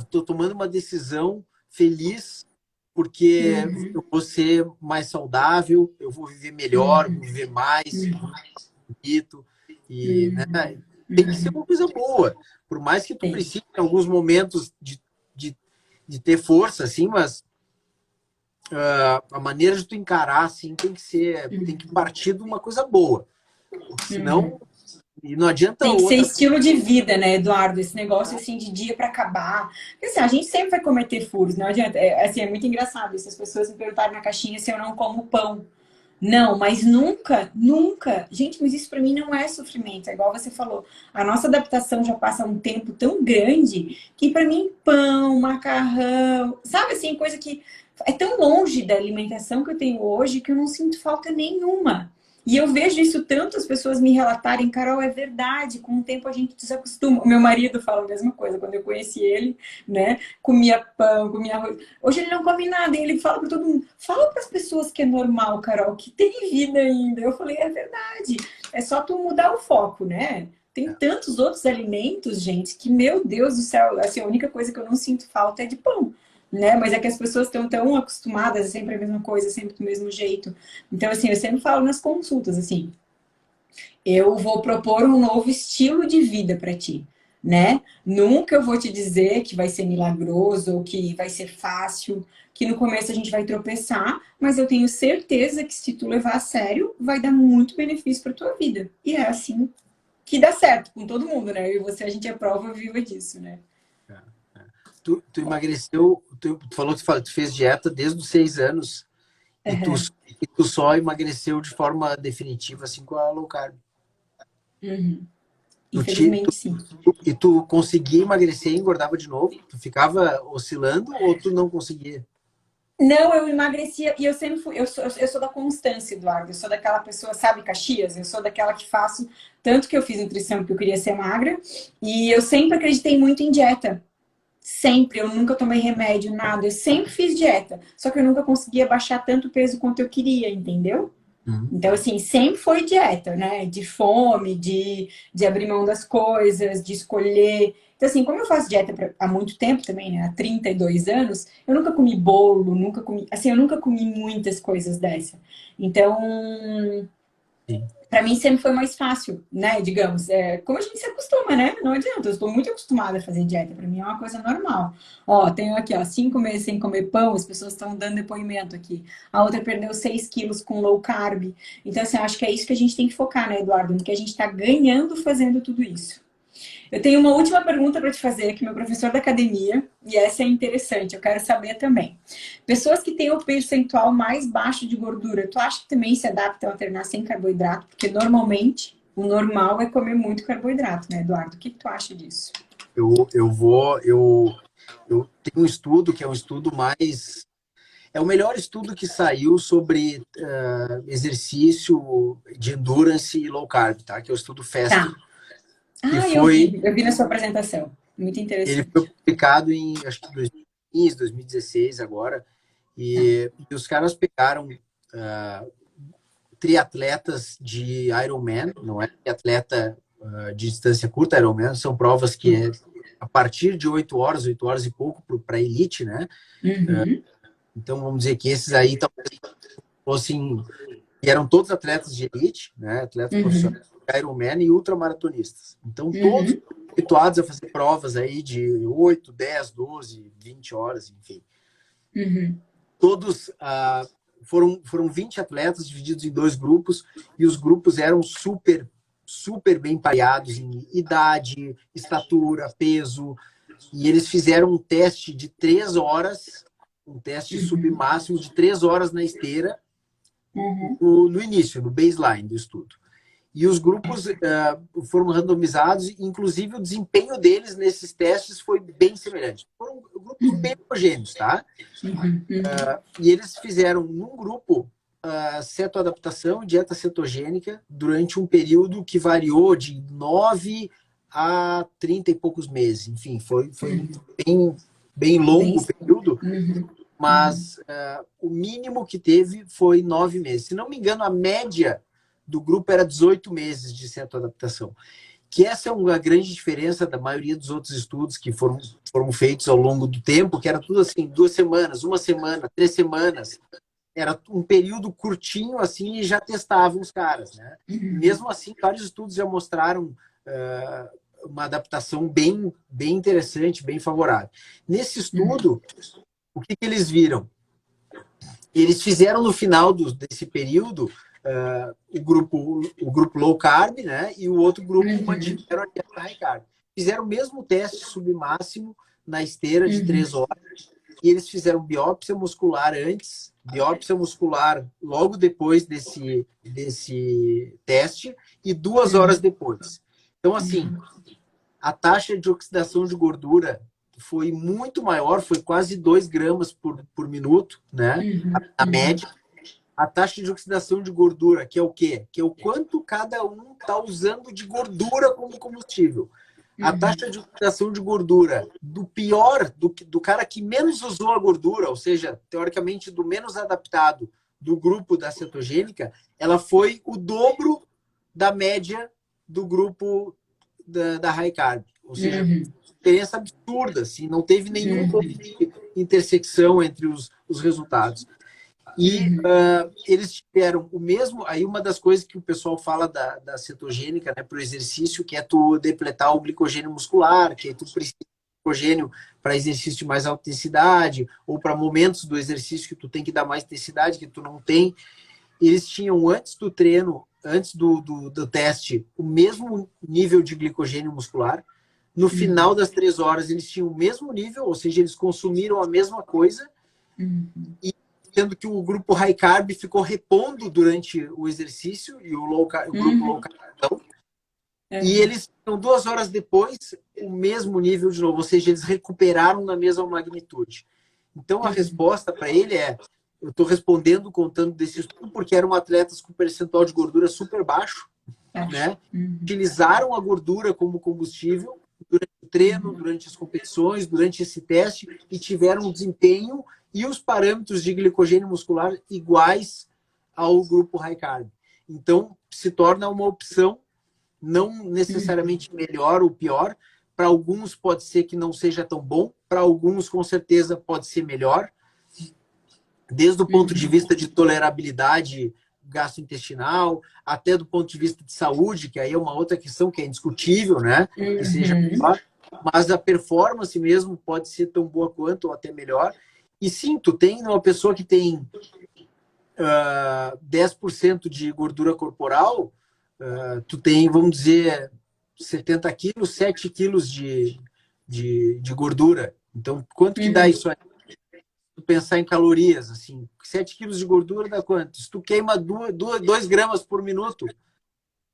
S2: tô tomando uma decisão feliz porque eu vou ser mais saudável, eu vou viver melhor, vou viver mais bonito. E, né, tem que ser uma coisa boa. Por mais que tu precise, em alguns momentos, de ter força, assim, mas a maneira de tu encarar, assim, tem que partir de uma coisa boa. Porque senão, e não adianta
S1: Tem que ser
S2: outra.
S1: estilo de vida, né, Eduardo? Esse negócio assim de dia para acabar. Porque assim, a gente sempre vai cometer furos, não adianta. Assim, é muito engraçado isso. As pessoas me perguntaram na caixinha se eu não como pão. Não, mas nunca, nunca. Gente, mas isso para mim não é sofrimento. É igual você falou. A nossa adaptação já passa um tempo tão grande que para mim pão, macarrão, sabe assim, coisa que é tão longe da alimentação que eu tenho hoje que eu não sinto falta nenhuma. E eu vejo isso tanto as pessoas me relatarem, Carol, é verdade, com o tempo a gente desacostuma. O meu marido fala a mesma coisa, quando eu conheci ele, né? Comia pão, comia arroz. Hoje ele não come nada, e ele fala para todo mundo, fala para as pessoas que é normal, Carol, que tem vida ainda. Eu falei, é verdade, é só tu mudar o foco, né? Tem tantos outros alimentos, gente, que, meu Deus do céu, assim, a única coisa que eu não sinto falta é de pão, né? Mas é que as pessoas estão tão acostumadas, é sempre a mesma coisa, sempre do mesmo jeito. Então, assim, eu sempre falo nas consultas, assim, eu vou propor um novo estilo de vida para ti, né? Nunca eu vou te dizer que vai ser milagroso ou que vai ser fácil, que no começo a gente vai tropeçar, mas eu tenho certeza que se tu levar a sério, vai dar muito benefício para tua vida. E é assim que dá certo com todo mundo, né? Eu e você, a gente é prova viva disso, né?
S2: Tu emagreceu, tu falou que tu fez dieta desde os 6 anos
S1: Uhum.
S2: e tu só emagreceu de forma definitiva, assim, com a low carb.
S1: Uhum.
S2: Tu, ti-
S1: Infelizmente, sim.
S2: e tu conseguia emagrecer e engordava de novo? Tu ficava oscilando ou tu não conseguia?
S1: Não, eu emagrecia e eu sempre fui. Eu sou da constância, Eduardo. Eu sou daquela pessoa, sabe, Caxias? Eu sou daquela que faço. Tanto que eu fiz nutrição porque eu queria ser magra. E eu sempre acreditei muito em dieta. Sempre. Eu nunca tomei remédio, nada. Eu sempre fiz dieta. Só que eu nunca conseguia baixar tanto peso quanto eu queria, entendeu?
S2: Uhum.
S1: Então, assim, sempre foi dieta, né? De fome, de abrir mão das coisas, de escolher. Então, assim, como eu faço dieta há muito tempo também, né? Há 32 anos, eu nunca comi bolo, nunca comi. Assim, eu nunca comi muitas coisas dessa. Então,
S2: Sim.
S1: para mim sempre foi mais fácil, né? Digamos, como a gente se acostuma, né? Não adianta, eu estou muito acostumada a fazer dieta, para mim é uma coisa normal. Ó, tenho aqui, ó, 5 meses sem comer pão, as pessoas estão dando depoimento aqui. A outra perdeu 6 quilos com low carb. Então, assim, eu acho que é isso que a gente tem que focar, né, Eduardo? No que a gente está ganhando fazendo tudo isso. Eu tenho uma última pergunta para te fazer, que meu professor da academia, e essa é interessante, eu quero saber também. Pessoas que têm o percentual mais baixo de gordura, tu acha que também se adaptam a treinar sem carboidrato? Porque normalmente o normal é comer muito carboidrato, né, Eduardo? O que tu acha disso?
S2: Eu tenho um estudo que é um estudo mais. É o melhor estudo que saiu sobre exercício de endurance e low carb, tá? Que é o estudo
S1: Tá.
S2: FAST, que
S1: Ah,
S2: foi.
S1: eu vi na sua apresentação. Muito
S2: Ele foi
S1: interessante.
S2: publicado em, acho que 2015, 2016 agora,
S1: Tá.
S2: e os caras pegaram triatletas de Ironman, não é atleta de distância curta, Ironman, são provas que é a partir de 8 horas e pouco para elite, né?
S1: Uhum.
S2: Então vamos dizer que esses aí talvez fossem, e eram todos atletas de elite, né? Atletas
S1: Uhum.
S2: profissionais, Ironman e ultramaratonistas. Então todos
S1: Uhum.
S2: habituados a fazer provas aí de 8, 10, 12, 20 horas, enfim.
S1: Uhum.
S2: Todos foram 20 atletas divididos em dois grupos e os grupos eram super bem pareados em idade, estatura, peso, e eles fizeram um teste de 3 horas, um teste
S1: Uhum.
S2: submáximo de 3 horas na esteira
S1: Uhum.
S2: no início, no baseline do estudo. E os grupos foram randomizados, inclusive o desempenho deles nesses testes foi bem semelhante. Foram grupos bem homogêneos, tá?
S1: Uhum. Uhum.
S2: E eles fizeram num grupo cetoadaptação e dieta cetogênica durante um período que variou de 9 a 30 e poucos meses. Enfim, foi um bem
S1: Bem.
S2: longo período,
S1: Uhum. Uhum.
S2: mas o mínimo que teve foi 9 meses. Se não me engano, a média do grupo era 18 meses de cetoadaptação, que essa é uma grande diferença da maioria dos outros estudos que foram feitos ao longo do tempo, que era tudo assim, 2 semanas, 1 semana, 3 semanas. Era um período curtinho assim e já testavam os caras, né? Mesmo assim, vários estudos já mostraram uma adaptação bem interessante, bem favorável. Nesse estudo, o que eles viram? Eles fizeram no final desse período o grupo low carb, né? E o outro grupo mantiveram a dieta high carb. Fizeram o mesmo teste submáximo na esteira de 3 horas. E eles fizeram biópsia muscular antes, biópsia muscular logo depois desse teste e 2 horas depois. Então, assim, a taxa de oxidação de gordura foi muito maior, foi quase 2 gramas por minuto, né? A média. A taxa de oxidação de gordura, que é o quê? Que é o quanto cada um está usando de gordura como combustível. A taxa de oxidação de gordura do pior, do cara que menos usou a gordura, ou seja, teoricamente do menos adaptado do grupo da cetogênica, ela foi o dobro da média do grupo da high carb. Ou seja, diferença absurda, assim, não teve nenhum ponto de intersecção entre os resultados. E eles tiveram o mesmo. Aí, uma das coisas que o pessoal fala da cetogênica, né, para o exercício, que é tu depletar o glicogênio muscular, que tu precisa de glicogênio para exercício de mais alta intensidade, ou para momentos do exercício que tu tem que dar mais intensidade, que tu não tem. Eles tinham, antes do treino, antes do teste, o mesmo nível de glicogênio muscular. No final das 3 horas, eles tinham o mesmo nível, ou seja, eles consumiram a mesma coisa. E sendo que o grupo high carb ficou repondo durante o exercício e o grupo low carb não. E eles, 2 horas depois, o mesmo nível de novo, ou seja, eles recuperaram na mesma magnitude. Então, a resposta para ele é, eu estou respondendo contando desse estudo porque eram atletas com percentual de gordura super baixo, né? Utilizaram a gordura como combustível durante o treino, durante as competições, durante esse teste e tiveram um desempenho e os parâmetros de glicogênio muscular iguais ao grupo high carb. Então, se torna uma opção não necessariamente melhor ou pior. Para alguns pode ser que não seja tão bom, para alguns com certeza pode ser melhor. Desde o ponto de vista de tolerabilidade gastrointestinal, até do ponto de vista de saúde, que aí é uma outra questão que é indiscutível, né? Que seja melhor. Mas a performance mesmo pode ser tão boa quanto ou até melhor. E sim, tu tem uma pessoa que tem 10% de gordura corporal, tu tem, vamos dizer, 70 quilos, 7 quilos de gordura. Então, quanto que dá isso aí? Tu pensar em calorias, assim, 7 quilos de gordura dá quanto? Se tu queima 2 gramas por minuto,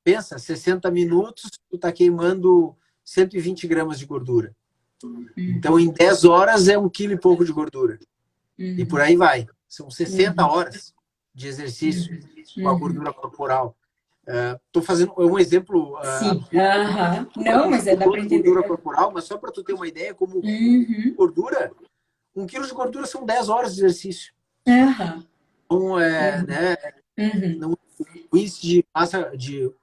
S2: pensa, 60 minutos, tu tá queimando 120 gramas de gordura. Então, em 10 horas é 1 quilo e pouco de gordura. E por aí vai. São 60 horas de exercício com a gordura corporal. Estou fazendo um exemplo.
S1: Sim. Não, mas dá para entender.
S2: Gordura corporal, mas só para tu ter uma ideia, como gordura, 1 quilo de gordura são 10 horas de exercício. Então, né, não, o índice de massa,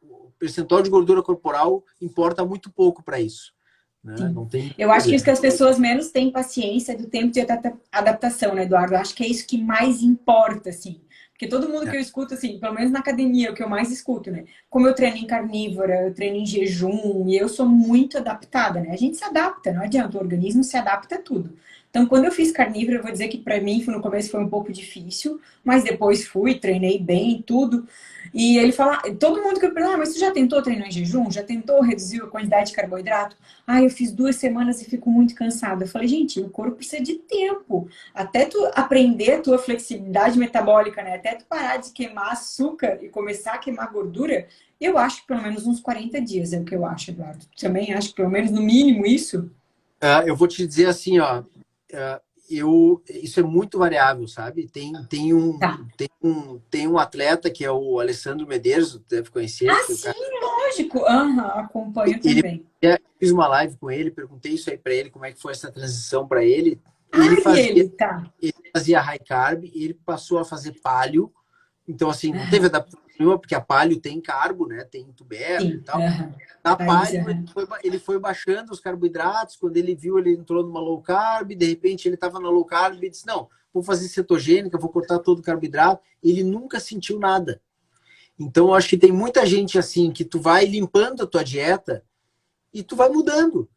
S2: o percentual de gordura corporal importa muito pouco para isso. Né? Não tem
S1: eu acho que isso que as pessoas menos têm paciência é do tempo de adaptação, né, Eduardo? Eu acho que é isso que mais importa, assim. Porque todo mundo que eu escuto, assim, pelo menos na academia, é o que eu mais escuto, né? Como eu treino em carnívora, eu treino em jejum, e eu sou muito adaptada, né? A gente se adapta, não adianta, o organismo se adapta a tudo. Então, quando eu fiz carnívora, eu vou dizer que para mim, no começo foi um pouco difícil, mas depois fui, treinei bem, tudo. E ele fala, todo mundo que eu pergunto, mas você já tentou treinar em jejum? Já tentou reduzir a quantidade de carboidrato? Eu fiz 2 semanas e fico muito cansada. Eu falei, gente, o corpo precisa de tempo. Até tu aprender a tua flexibilidade metabólica, né? Até tu parar de queimar açúcar e começar a queimar gordura, eu acho que pelo menos uns 40 dias é o que eu acho, Eduardo. Também acho que pelo menos no mínimo isso?
S2: Eu vou te dizer assim, ó. Isso é muito variável, sabe? Tem um atleta que é o Alessandro Medeiros, tu deve conhecer.
S1: Sim, lógico. Acompanho também.
S2: Fiz uma live com ele, perguntei isso aí para ele, como é que foi essa transição para ele.
S1: Ele
S2: fazia high carb, ele passou a fazer paleo Então, assim, não teve adaptação nenhuma, porque a paleo tem carbo, né? Tem tubérculo e
S1: Sim.
S2: tal. Na
S1: País,
S2: paleo, ele foi baixando os carboidratos. Quando ele viu, ele entrou numa low carb. De repente, ele estava na low carb e disse, não, vou fazer cetogênica, vou cortar todo o carboidrato. Ele nunca sentiu nada. Então, eu acho que tem muita gente assim, que tu vai limpando a tua dieta e tu vai mudando.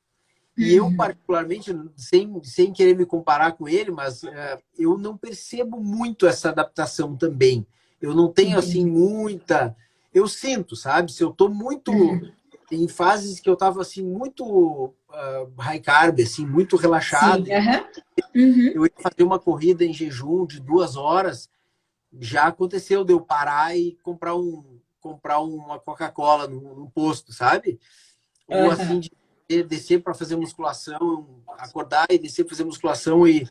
S2: E eu, particularmente, sem querer me comparar com ele, mas eu não percebo muito essa adaptação também. Eu não tenho, assim, muita... Eu sinto, sabe? Se eu tô muito... Em fases que eu tava, assim, muito high carb, assim, muito relaxado.
S1: Sim, uhum.
S2: Eu ia fazer uma corrida em jejum de 2 horas. Já aconteceu de eu parar e comprar uma Coca-Cola no posto, sabe? Ou, assim, de descer para fazer musculação, acordar e descer para fazer musculação e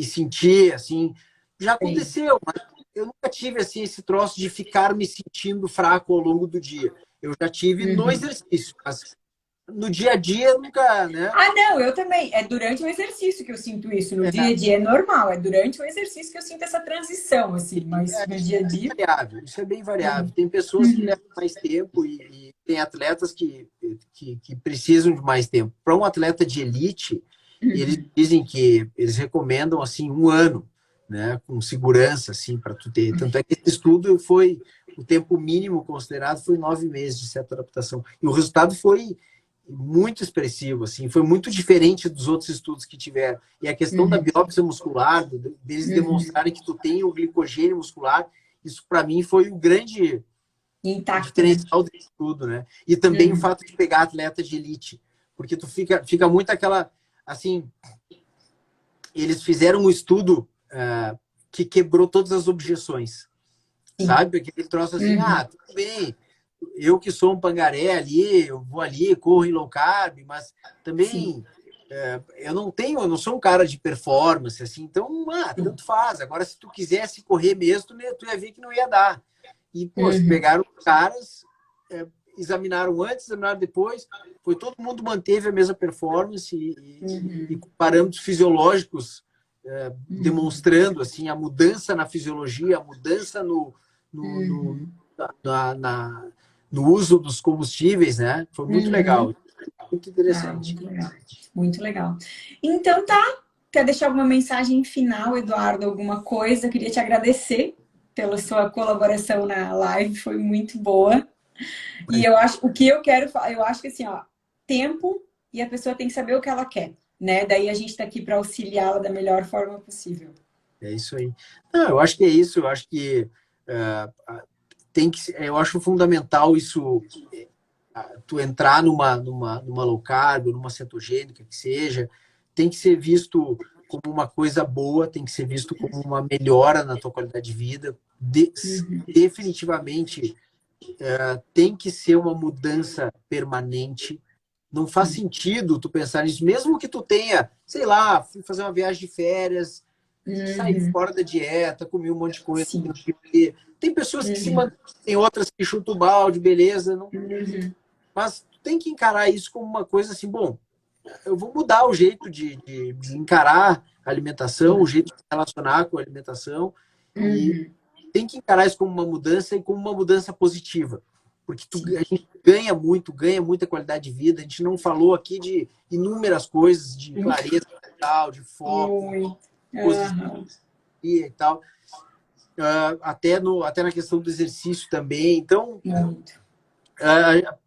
S2: sentir, assim, já
S1: Sim.
S2: aconteceu, mas eu nunca tive, assim, esse troço de ficar me sentindo fraco ao longo do dia. Eu já tive no exercício, mas no dia a dia nunca, né?
S1: Ah, não, eu também. É durante o exercício que eu sinto isso. No dia a dia é normal, é durante o exercício que eu sinto essa transição, assim, mas no dia a dia.
S2: Variável, isso é bem variável. Tem pessoas que levam mais tempo e tem atletas que precisam de mais tempo. Para um atleta de elite, eles dizem que eles recomendam assim 1 ano, né, com segurança, assim, para tu ter. Tanto é que esse estudo foi o tempo mínimo considerado foi 9 meses de certa adaptação e o resultado foi muito expressivo, assim, foi muito diferente dos outros estudos que tiveram. E a questão da biópsia muscular, deles demonstrarem que tu tem o glicogênio muscular, isso para mim foi o grande
S1: Intacto, né?
S2: diferencial disso tudo, né? E também o fato de pegar atleta de elite, porque tu fica muito aquela, assim, eles fizeram um estudo que quebrou todas as objeções, sabe? Aquele troço assim, tudo bem, eu que sou um pangaré ali, eu vou ali, corro em low carb, mas também eu não sou um cara de performance, assim, então, tanto faz. Agora, se tu quisesse correr mesmo, tu ia ver que não ia dar. E, pô, se pegaram os caras, examinaram antes, examinaram depois, foi todo mundo manteve a mesma performance e com parâmetros fisiológicos demonstrando, assim, a mudança na fisiologia, a mudança no uso dos combustíveis, né? Foi muito legal, muito interessante.
S1: Muito legal. Muito legal. Então tá. Quer deixar alguma mensagem final, Eduardo? Alguma coisa? Queria te agradecer pela sua colaboração na live, foi muito boa. E eu acho, o que eu quero falar, eu acho que assim, ó, tempo e a pessoa tem que saber o que ela quer, né? Daí a gente tá aqui para auxiliá-la da melhor forma possível.
S2: É isso aí. Não, eu acho que é isso, eu acho que eu acho fundamental isso, tu entrar numa low carb, numa cetogênica, que seja, tem que ser visto como uma coisa boa, tem que ser visto como uma melhora na tua qualidade de vida. Definitivamente tem que ser uma mudança permanente. Não faz sentido tu pensar nisso, mesmo que tu tenha, sei lá, fui fazer uma viagem de férias, sair fora da dieta, comer um monte de coisa.
S1: Sim.
S2: Tem pessoas que se mantêm, tem outras que chutam o balde, beleza. Não... Mas tem que encarar isso como uma coisa assim, bom, eu vou mudar o jeito de encarar a alimentação, o jeito de se relacionar com a alimentação. E tem que encarar isso como uma mudança e como uma mudança positiva. Porque a gente ganha muita qualidade de vida. A gente não falou aqui de inúmeras coisas, de clareza mental, de foco, posição e tal. Até na questão do exercício também. Então,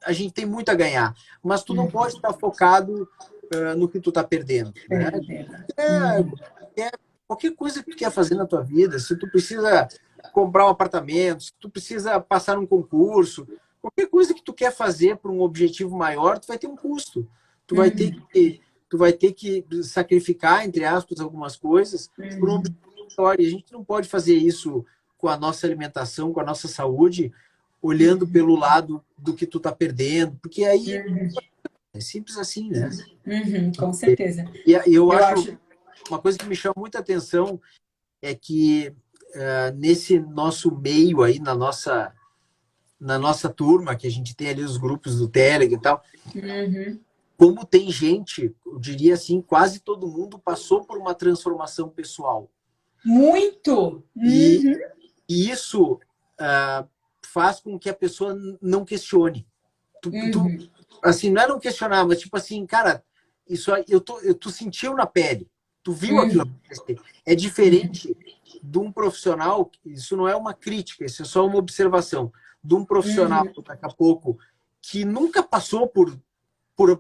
S2: a gente tem muito a ganhar. Mas tu não pode estar focado no que tu está perdendo. Né? Qualquer coisa que tu quer fazer na tua vida, se tu precisa comprar um apartamento, se tu precisa passar um concurso, qualquer coisa que tu quer fazer para um objetivo maior, tu vai ter um custo. Tu vai ter que sacrificar, entre aspas, algumas coisas por um objetivo maior. E a gente não pode fazer isso com a nossa alimentação, com a nossa saúde, olhando pelo lado do que tu tá perdendo, porque aí é simples assim, né?
S1: Com certeza.
S2: E eu acho uma coisa que me chama muita atenção é que nesse nosso meio aí, na nossa turma, que a gente tem ali os grupos do Telegram e tal, como tem gente, eu diria assim, quase todo mundo passou por uma transformação pessoal.
S1: Muito!
S2: E isso faz com que a pessoa não questione. Assim, não é não questionar, mas tipo assim, cara, isso aí, tu sentiu na pele, tu viu aquilo acontecer. É diferente de um profissional, isso não é uma crítica, isso é só uma observação, de um profissional, daqui a pouco, que nunca passou por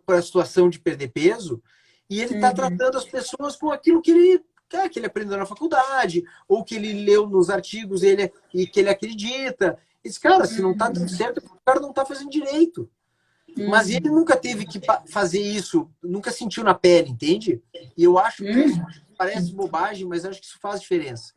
S2: a situação de perder peso, e ele está tratando as pessoas com aquilo que ele aprendeu na faculdade, ou que ele leu nos artigos e que ele acredita. Esse cara, se não está dando certo, o cara não está fazendo direito. Mas ele nunca teve que fazer isso, nunca sentiu na pele, entende? E eu acho que isso parece bobagem, mas acho que isso faz diferença.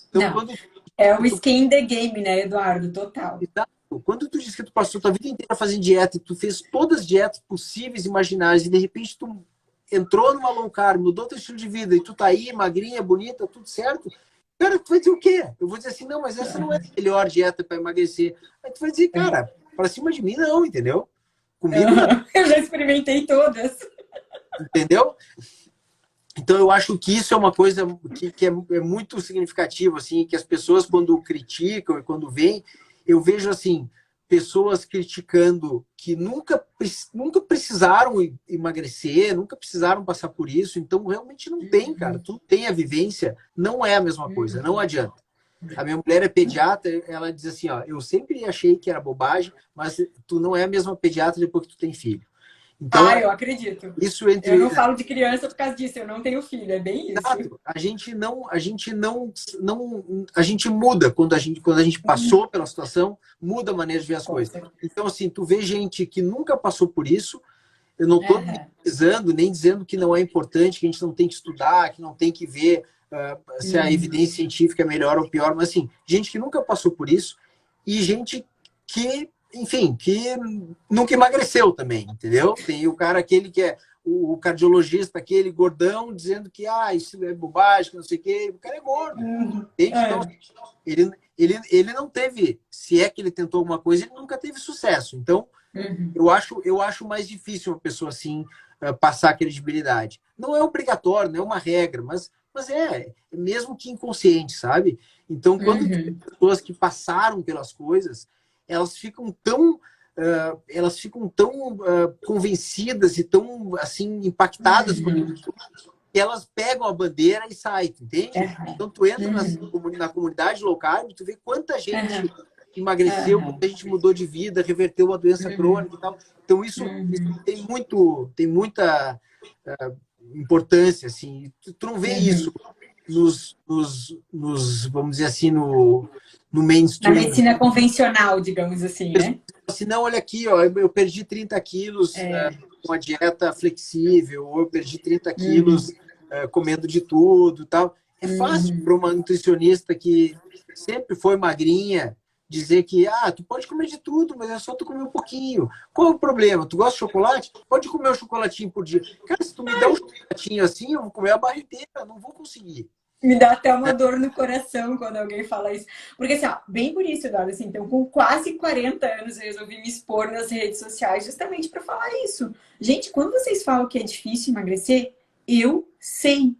S2: Então,
S1: não, é o skin in the game, né, Eduardo? Total.
S2: Exato. Quando tu disse que tu passou tua vida inteira fazendo dieta e tu fez todas as dietas possíveis e imagináveis e de repente tu entrou numa low carb, mudou teu estilo de vida e tu tá aí, magrinha, bonita, tudo certo, cara, tu vai dizer o quê? Eu vou dizer assim, não, mas essa não é a melhor dieta para emagrecer. Aí tu vai dizer, cara, pra cima de mim não, entendeu? Comigo não.
S1: Eu já experimentei todas.
S2: Entendeu? Então eu acho que isso é uma coisa que é muito significativa, assim, que as pessoas quando criticam e quando veem, eu vejo assim, pessoas criticando que nunca precisaram emagrecer, nunca precisaram passar por isso, então realmente não tem, cara. Tu não tem a vivência, não é a mesma coisa, não adianta. A minha mulher é pediatra, ela diz assim, ó, eu sempre achei que era bobagem, mas tu não é a mesma pediatra depois que tu tem filho. Então,
S1: eu acredito.
S2: Isso entre...
S1: Eu não falo de criança por causa disso, eu não tenho filho, é bem isso.
S2: Exato. A gente muda quando a gente passou pela situação, muda a maneira de ver as coisas. Então, assim, tu vê gente que nunca passou por isso, eu não estou minimizando, nem dizendo que não é importante, que a gente não tem que estudar, que não tem que ver se a evidência científica é melhor ou pior, mas assim, gente que nunca passou por isso e gente que, enfim, que nunca emagreceu também, entendeu? Tem o cara aquele que é o cardiologista, aquele gordão, dizendo que isso é bobagem, que não sei o quê. O cara é gordo. Então, ele não teve, se é que ele tentou alguma coisa, ele nunca teve sucesso. Então, eu acho mais difícil uma pessoa assim passar credibilidade. Não é obrigatório, não é uma regra, mas é mesmo que inconsciente, sabe? Então, quando tem pessoas que passaram pelas coisas, elas ficam tão convencidas e tão assim impactadas por isso que elas pegam a bandeira e saem, entende? Então tu entra na comunidade low carb, tu vê quanta gente emagreceu, quanta gente mudou de vida, reverteu uma doença crônica e tal. Então isso tem muita importância, assim. Tu não vê isso nos vamos dizer assim, no mainstream.
S1: Na medicina convencional, digamos assim, né?
S2: Se não, olha aqui, ó, eu perdi 30 quilos com a dieta flexível, ou eu perdi 30 quilos comendo de tudo e tal. É fácil para uma nutricionista que sempre foi magrinha dizer que tu pode comer de tudo, mas é só tu comer um pouquinho. Qual é o problema? Tu gosta de chocolate? Pode comer um chocolatinho por dia. Cara, se tu me dá um chocolatinho assim, eu vou comer a barra inteira, não vou conseguir.
S1: Me dá até uma dor no coração quando alguém fala isso. Porque, assim, bem por isso, Eduardo, assim, então, com quase 40 anos, eu resolvi me expor nas redes sociais justamente para falar isso. Gente, quando vocês falam que é difícil emagrecer, eu sei,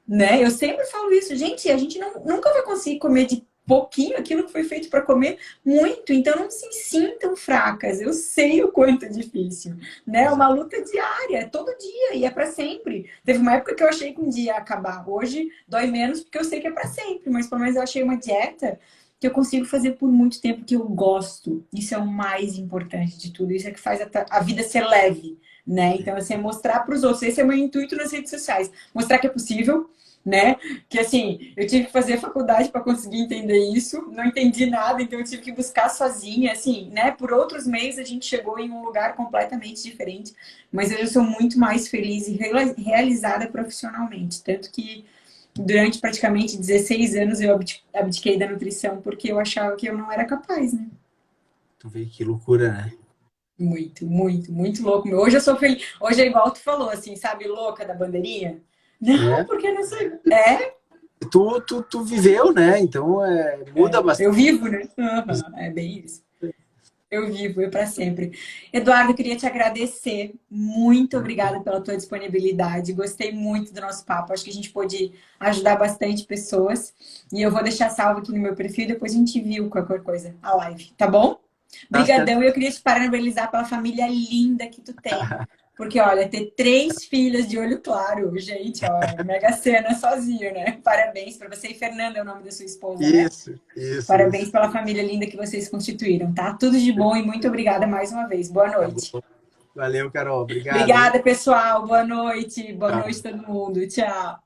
S1: né? Eu sempre falo isso. Gente, a gente nunca vai conseguir comer de pouquinho aquilo que foi feito para comer muito, então não se sintam fracas, eu sei o quanto é difícil, né? É uma luta diária, é todo dia e é para sempre. Teve uma época que eu achei que um dia ia acabar, hoje dói menos porque eu sei que é para sempre, mas pelo menos eu achei uma dieta que eu consigo fazer por muito tempo, que eu gosto. Isso é o mais importante de tudo, isso é que faz a vida ser leve, né? Então, assim, é mostrar para os outros, esse é o meu intuito nas redes sociais, mostrar que é possível, né? Que assim, eu tive que fazer faculdade para conseguir entender isso, não entendi nada, então eu tive que buscar sozinha, assim, né? Por outros meios a gente chegou em um lugar completamente diferente, mas eu sou muito mais feliz e realizada profissionalmente, tanto que durante praticamente 16 anos eu abdiquei da nutrição porque eu achava que eu não era capaz, né?
S2: Tu vê que loucura, né?
S1: Muito, muito, muito louco. Hoje eu sou feliz, hoje é igual tu falou, assim, sabe, louca da bandeirinha? Não, porque não sei.
S2: Tu viveu, né? Então muda bastante.
S1: Eu vivo, né? É bem isso. Eu vivo, eu para sempre. Eduardo, eu queria te agradecer. Muito obrigada pela tua disponibilidade. Gostei muito do nosso papo. Acho que a gente pôde ajudar bastante pessoas. E eu vou deixar salvo aqui no meu perfil, depois a gente viu qualquer coisa, a live, tá bom?
S2: Tá certo.
S1: Brigadão. E eu queria te parabenizar pela família linda que tu tem. Porque, olha, ter 3 filhas de olho claro, gente, ó, é mega cena sozinho, né? Parabéns para você. E Fernanda é o nome da sua esposa, né?
S2: Isso, isso,
S1: Parabéns
S2: isso.
S1: pela família linda que vocês constituíram, tá? Tudo de bom e muito obrigada mais uma vez. Boa
S2: Tá
S1: noite.
S2: bom. Valeu, Carol. Obrigado, hein?
S1: Obrigada, pessoal. Boa noite. Boa noite,
S2: Tchau.
S1: todo mundo. Tchau.